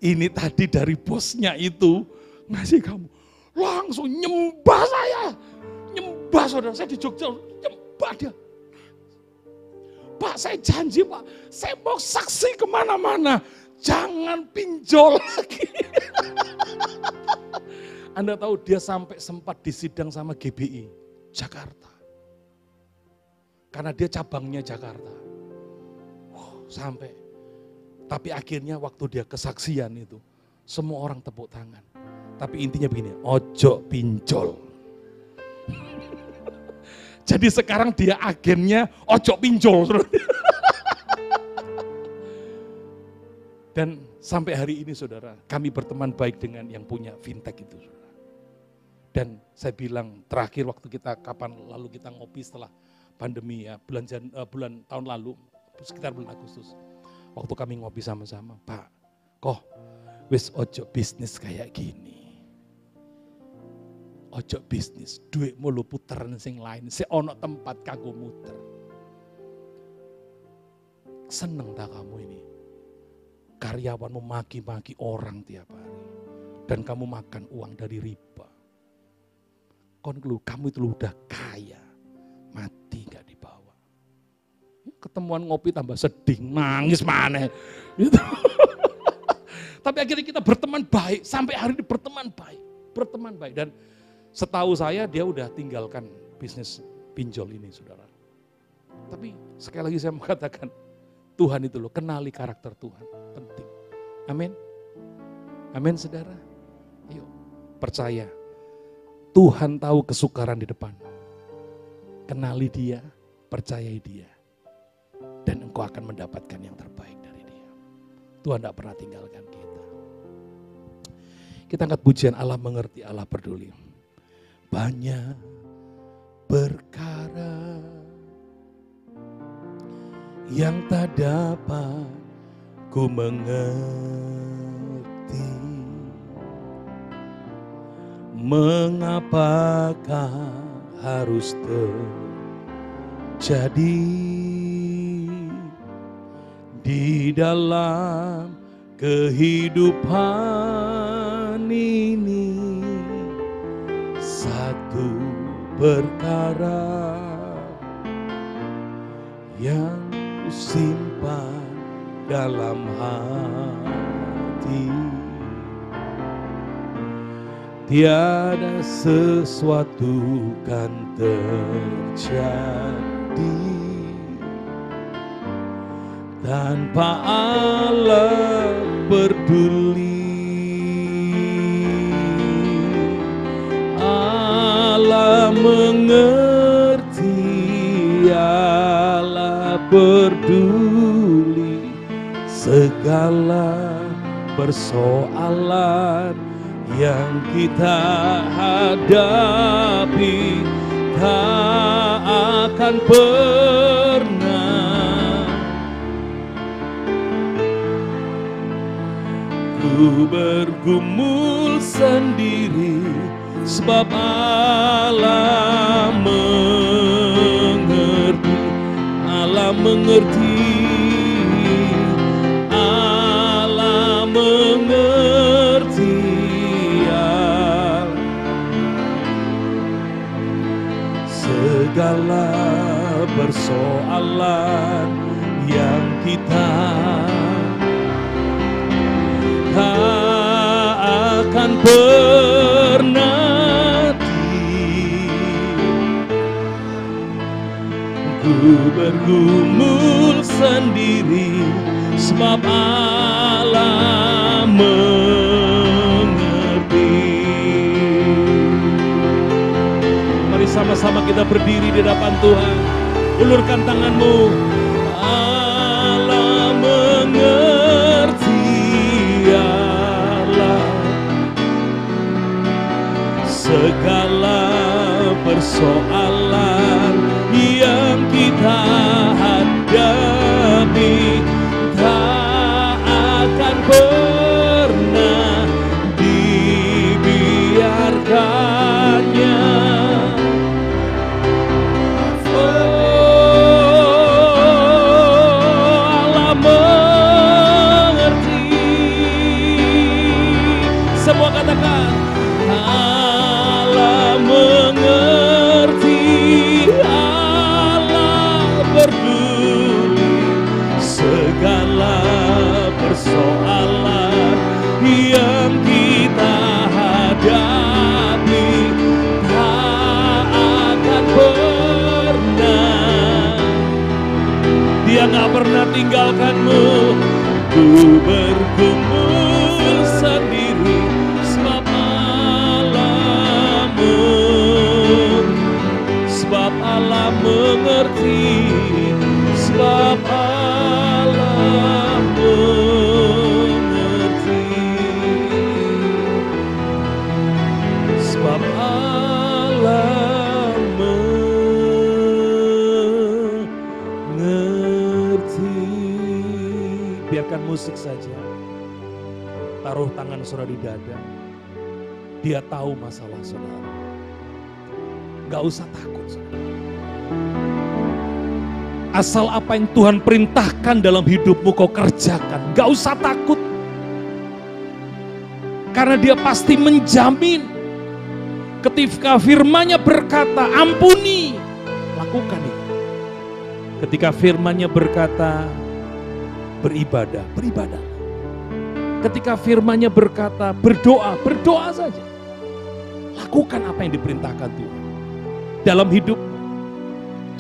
Ini tadi dari bosnya itu ngasih kamu. Langsung nyembah saya. Nyembah saudara, saya di Jogja, nyembah dia. Pak saya janji Pak, saya mau saksi kemana-mana. Jangan pinjol lagi. Anda tahu dia sampai sempat disidang sama GBI Jakarta. Karena dia cabangnya Jakarta. Sampai. Tapi akhirnya waktu dia kesaksian itu, semua orang tepuk tangan. Tapi intinya begini, ojo pinjol. Jadi sekarang dia agennya ojo pinjol. Dan sampai hari ini saudara, kami berteman baik dengan yang punya fintech itu saudara. Dan saya bilang terakhir waktu kita kapan lalu kita ngopi setelah pandemi ya, bulan tahun lalu, sekitar bulan Agustus. Waktu kami ngopi sama-sama, Pak, kok wis ojo bisnis kayak gini. Ojo bisnis, duitmu lu puteran sing lain, si ono tempat kanggo muter. Seneng tak kamu ini? Karyawanmu maki-maki orang tiap hari. Dan kamu makan uang dari riba. Kamu itu udah kaya, mati gak dibawa. Ketemuan ngopi tambah sedih, nangis mana. Gitu. Tapi akhirnya kita berteman baik, sampai hari ini berteman baik. Dan setahu saya dia udah tinggalkan bisnis pinjol ini saudara. Tapi sekali lagi saya mengatakan, Tuhan itu loh, kenali karakter Tuhan, penting. Amin. Amin saudara. Yuk, percaya. Tuhan tahu kesukaran di depan. Kenali dia, percayai dia. Dan engkau akan mendapatkan yang terbaik dari dia. Tuhan tidak pernah tinggalkan kita. Kita angkat pujian Allah mengerti, Allah peduli. Banyak perkara yang tak dapat ku mengerti. Mengapakah harus terjadi di dalam kehidupan ini? Satu perkara yang simpan dalam hati, tiada sesuatu kan terjadi tanpa Allah peduli. Allah mengerti, Allah peduli segala persoalan yang kita hadapi. Tak akan pernah ku bergumul sendiri, sebab Allah mengerti, Allah mengerti, Allah mengerti. Segala persoalan yang kita tak akan pernah ku bergumul sendiri sebab Allah mengerti. Mari sama-sama kita berdiri di hadapan Tuhan. Ulurkan tanganmu. Allah mengerti, Allah segala persoalan yang kita hadapi tak akan pernah dibiarkannya. Allah mengerti. Semua katakan, Allah mengerti, Allah peduli segala persoalan yang kita hadapi tak akan pernah. Dia gak pernah tinggalkanmu. Ku bergumul sendiri sebab Allah mengerti, sebab Allah mengerti, sebab Allah mengerti. Biarkan musik saja. Taruh tangan saudara di dada. Dia tahu masalah saudara. Gak usah takut saudara. Asal apa yang Tuhan perintahkan dalam hidupmu kau kerjakan. Gak usah takut. Karena dia pasti menjamin. Ketika firman-Nya berkata ampuni, lakukan itu. Ketika firman-Nya berkata beribadah, beribadah. Ketika firman-Nya berkata berdoa, berdoa saja. Lakukan apa yang diperintahkan Tuhan. Dalam hidup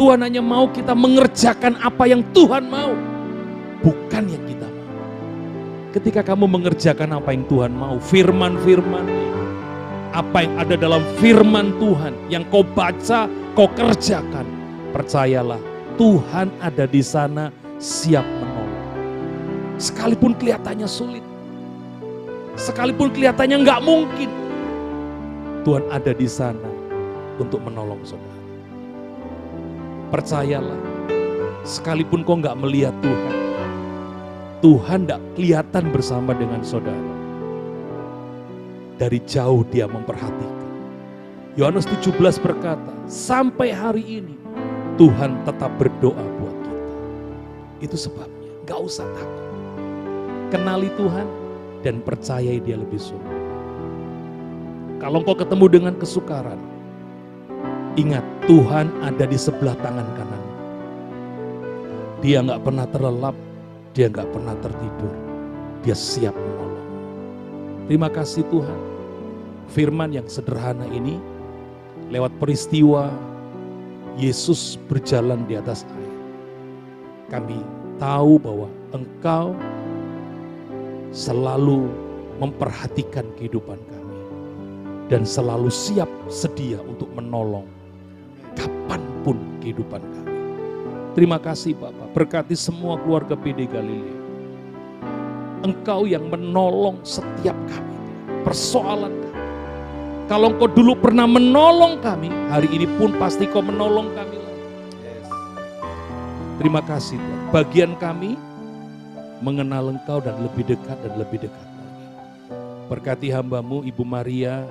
Tuhan hanya mau kita mengerjakan apa yang Tuhan mau, bukan yang kita mau. Ketika kamu mengerjakan apa yang Tuhan mau, firman-firman-Nya, apa yang ada dalam firman Tuhan yang kau baca, kau kerjakan, percayalah Tuhan ada di sana siap menolong. Sekalipun kelihatannya sulit, sekalipun kelihatannya nggak mungkin, Tuhan ada di sana untuk menolong saudara. Percayalah, sekalipun kau nggak melihat Tuhan, Tuhan nggak kelihatan bersama dengan saudara. Dari jauh dia memperhatikan. Yohanes 17 berkata, sampai hari ini Tuhan tetap berdoa buat kita. Itu sebabnya, nggak usah takut. Kenali Tuhan dan percayai dia lebih sungguh. Kalau kau ketemu dengan kesukaran, ingat Tuhan ada di sebelah tangan kanan. Dia nggak pernah terlelap, dia nggak pernah tertidur. Dia siap menolong. Terima kasih Tuhan. Firman yang sederhana ini lewat peristiwa Yesus berjalan di atas air. Kami tahu bahwa Engkau selalu memperhatikan kehidupan kami dan selalu siap sedia untuk menolong kapanpun kehidupan kami. Terima kasih Bapak, berkati semua keluarga PD Galilea. Engkau yang menolong setiap kami, persoalan kami. Kalau Engkau dulu pernah menolong kami, hari ini pun pasti Kau menolong kami lagi. Terima kasih Tuhan. Bagian kami mengenal Engkau dan lebih dekat lagi. Berkati hamba-Mu Ibu Maria,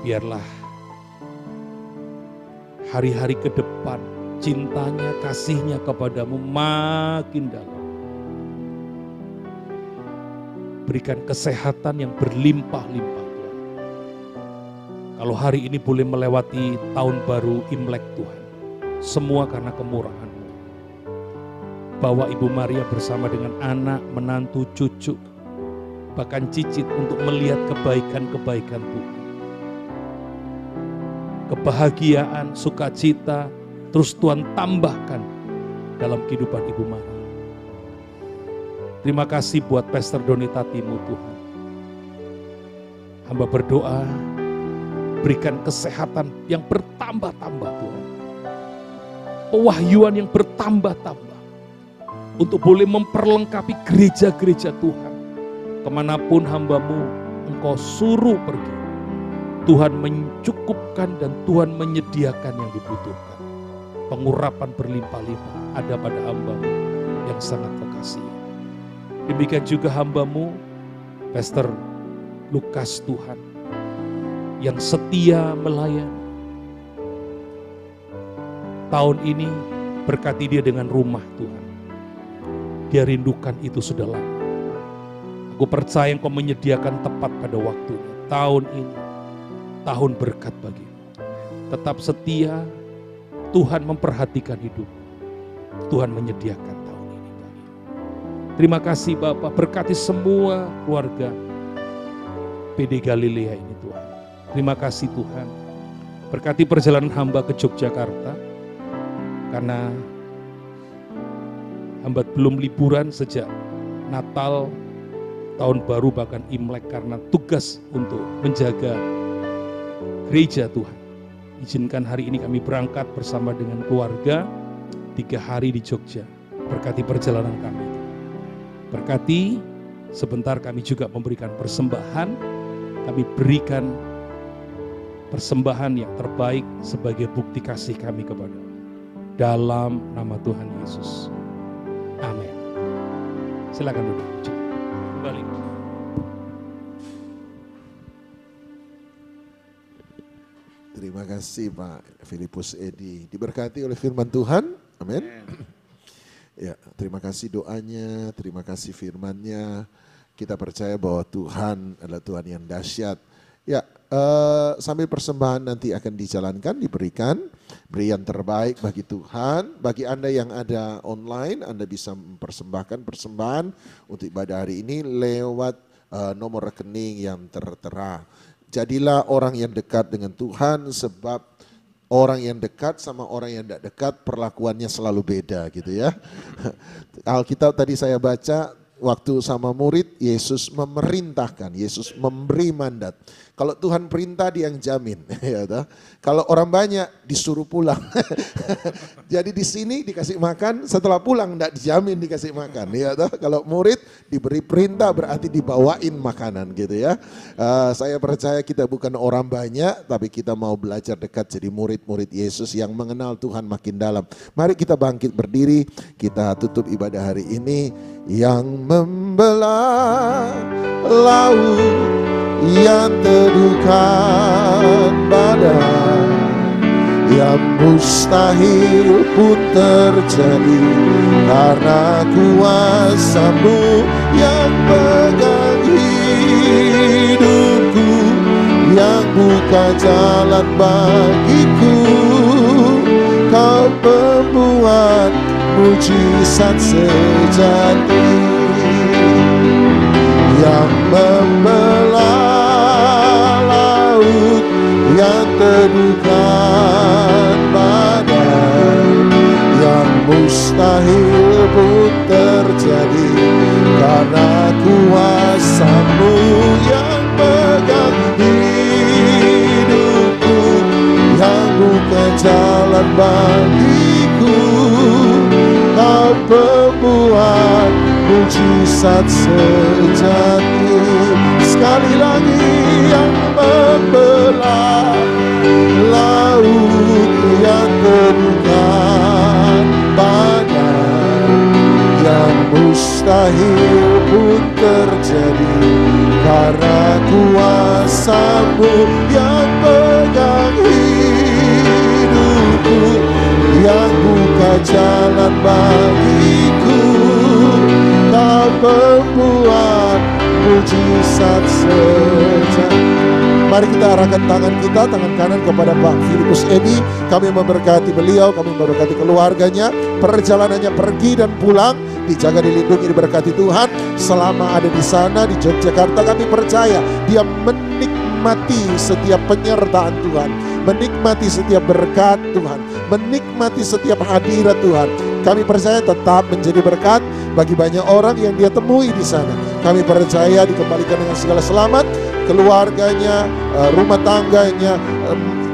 biarlah hari-hari ke depan cintanya, kasihnya kepadamu makin dalam. Berikan kesehatan yang berlimpah-limpah Tuhan. Kalau hari ini boleh melewati tahun baru Imlek Tuhan, semua karena kemurahan-Mu. bawa Ibu Maria bersama dengan anak, menantu, cucu, bahkan cicit untuk melihat kebaikan-kebaikan Tuhan. Kebahagiaan, sukacita, terus Tuhan tambahkan dalam kehidupan Ibu Maria. Terima kasih buat Pastor Donitatimu Tuhan. Hamba berdoa, berikan kesehatan yang bertambah-tambah Tuhan. Pewahyuan yang bertambah-tambah. Untuk boleh memperlengkapi gereja-gereja Tuhan. Kemanapun hambamu engkau suruh pergi. Tuhan mencukupkan dan Tuhan menyediakan yang dibutuhkan. Pengurapan berlimpah-limpah ada pada hambamu yang sangat kekasih. Demikian juga hambamu, Pastor Lukas Tuhan, yang setia melayani. Tahun ini berkati dia dengan rumah Tuhan. Dia rindukan itu sudah lama. Aku percaya Engkau menyediakan tepat pada waktunya. Tahun ini, tahun berkat bagimu. Tetap setia, Tuhan memperhatikan hidupmu. Tuhan menyediakan tahun ini bagimu. Terima kasih Bapak, berkati semua keluarga PD Galilea ini Tuhan. Terima kasih Tuhan. Berkati perjalanan hamba ke Yogyakarta. Karena hamba belum liburan sejak Natal, tahun baru bahkan Imlek karena tugas untuk menjaga gereja Tuhan. Izinkan hari ini kami berangkat bersama dengan keluarga 3 hari di Jogja. Berkati perjalanan kami. Berkati sebentar kami juga memberikan persembahan. Kami berikan persembahan yang terbaik sebagai bukti kasih kami kepada-Mu. Dalam nama Tuhan Yesus. Amin. Silakan duduk. Balik. Terima kasih Pak Filipus Edi. Diberkati oleh firman Tuhan. Amin. Ya, terima kasih doanya, terima kasih firman-Nya. Kita percaya bahwa Tuhan adalah Tuhan yang dahsyat. Ya, sambil persembahan nanti akan dijalankan, diberikan. Beri yang terbaik bagi Tuhan. Bagi Anda yang ada online, Anda bisa mempersembahkan persembahan untuk ibadah hari ini lewat nomor rekening yang tertera. Jadilah orang yang dekat dengan Tuhan, sebab orang yang dekat sama orang yang tidak dekat perlakuannya selalu beda gitu ya. Alkitab tadi saya baca, waktu sama murid, Yesus memerintahkan, Yesus memberi mandat. Kalau Tuhan perintah dia yang jamin. Ya, kalau orang banyak disuruh pulang. Jadi di sini dikasih makan, setelah pulang tidak dijamin dikasih makan. Ya, kalau murid diberi perintah berarti dibawain makanan gitu ya. Saya percaya kita bukan orang banyak, tapi kita mau belajar dekat jadi murid-murid Yesus yang mengenal Tuhan makin dalam. Mari kita bangkit berdiri, kita tutup ibadah hari ini. Yang membelah laut, yang teduhkan badai, yang mustahil pun terjadi, karena kuasa-Mu yang pegang hidupku, yang buka jalan bagiku. Kau pembuat mujizat sejati, yang membelah laut, yang teduhkan badai, yang mustahil pun terjadi, karena kuasa-Mu yang pegang hidupku, yang buka jalan bagiku. Kau pembuat mujizat sejati. Sekali lagi, yang membelah laut, yang teduhkan badai, yang mustahil pun terjadi, karena kuasa-Mu yang pegang hidupku, yang buka jalan bagiku. Kau pembuat mujizat sejati. mari kita arahkan tangan kita, tangan kanan kepada Pak Filipus Edi. Kami memberkati beliau, kami memberkati keluarganya, perjalanannya pergi dan pulang, dijaga, dilindungi, diberkati Tuhan. Selama ada di sana, di Yogyakarta, kami percaya dia menikmati setiap penyertaan Tuhan, menikmati setiap berkat Tuhan, menikmati setiap hadirat Tuhan. Kami percaya tetap menjadi berkat bagi banyak orang yang dia temui di sana. Kami percaya dikembalikan dengan segala selamat, keluarganya, rumah tangganya,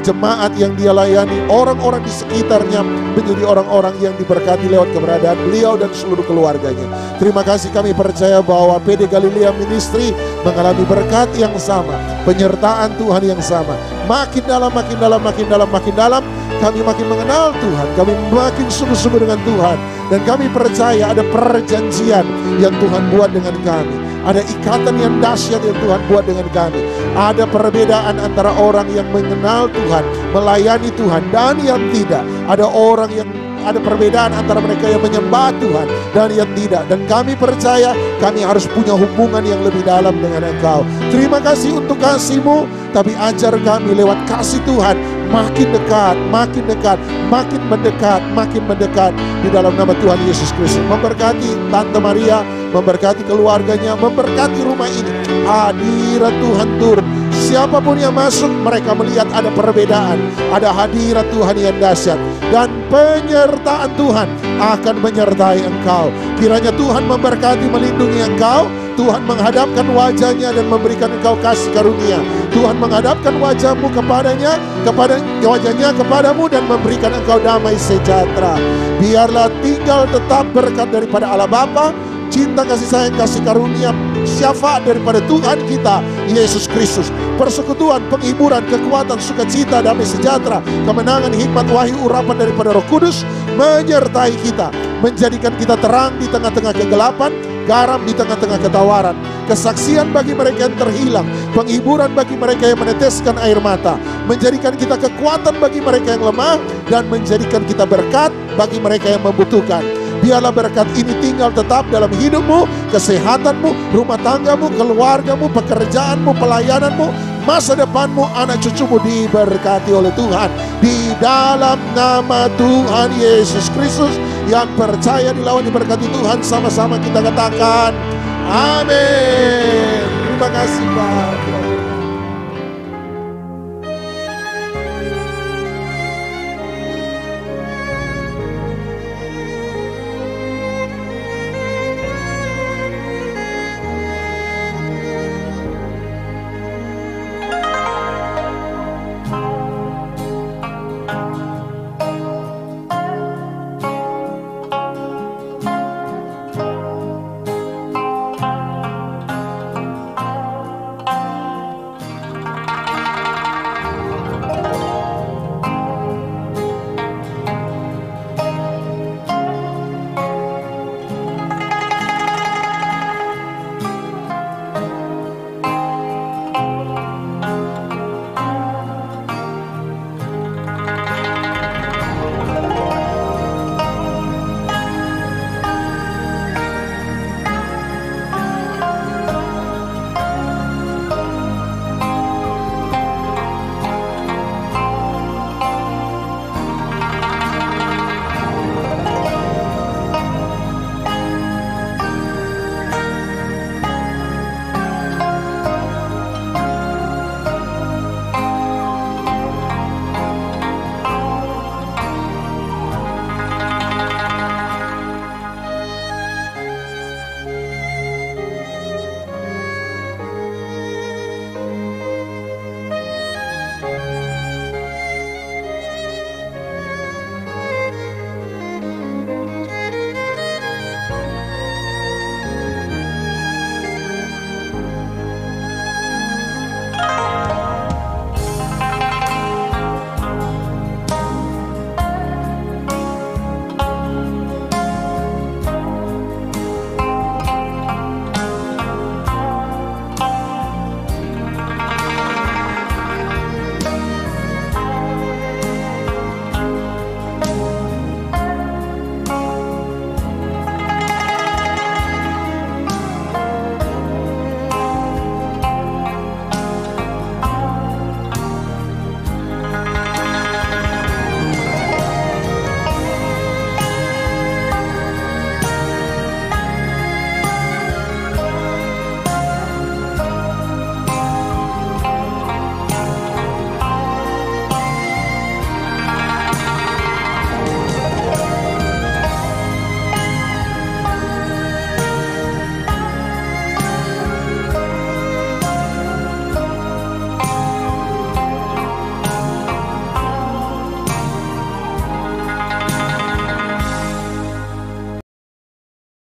jemaat yang dia layani, orang-orang di sekitarnya menjadi orang-orang yang diberkati lewat keberadaan beliau dan seluruh keluarganya. Terima kasih, kami percaya bahwa PD Galilea Ministry mengalami berkat yang sama, penyertaan Tuhan yang sama. Makin dalam, makin dalam, makin dalam, makin dalam, kami makin mengenal Tuhan, kami makin sungguh-sungguh dengan Tuhan. Dan kami percaya ada perjanjian yang Tuhan buat dengan kami. Ada ikatan yang dahsyat yang Tuhan buat dengan kami. Ada perbedaan antara orang yang mengenal Tuhan, melayani Tuhan, dan yang tidak. Ada orang yang ada perbedaan antara mereka yang menyembah Tuhan dan yang tidak. Dan kami percaya kami harus punya hubungan yang lebih dalam dengan Engkau. Terima kasih untuk kasih-Mu, tapi ajar kami lewat kasih Tuhan makin dekat, makin dekat, makin mendekat, makin mendekat di dalam nama Tuhan Yesus Kristus. Memberkati Tante Maria, memberkati keluarganya, memberkati rumah ini. Hadirat Tuhan turun. Siapapun yang masuk, mereka melihat ada perbedaan, ada hadirat Tuhan yang dahsyat, dan penyertaan Tuhan akan menyertai engkau. Kiranya Tuhan memberkati, melindungi engkau. Tuhan menghadapkan wajahnya dan memberikan engkau kasih karunia. Tuhan menghadapkan wajahmu kepadanya, wajahnya kepadamu, dan memberikan engkau damai sejahtera. Biarlah tinggal tetap berkat daripada Allah Bapa, cinta, kasih sayang, kasih karunia, syafaat daripada Tuhan kita Yesus Kristus, persekutuan, penghiburan, kekuatan, sukacita, damai sejahtera, kemenangan, hikmat, wahyu, urapan daripada Roh Kudus menyertai kita, menjadikan kita terang di tengah-tengah kegelapan, garam di tengah-tengah ketawaran, kesaksian bagi mereka yang terhilang, penghiburan bagi mereka yang meneteskan air mata, menjadikan kita kekuatan bagi mereka yang lemah, dan menjadikan kita berkat bagi mereka yang membutuhkan. Biarlah berkat ini tinggal tetap dalam hidupmu, kesehatanmu, rumah tanggamu, keluargamu, pekerjaanmu, pelayananmu, masa depanmu, anak cucumu diberkati oleh Tuhan. Di dalam nama Tuhan Yesus Kristus, yang percaya dilawan diberkati Tuhan, sama-sama kita katakan amin. Terima kasih Pak.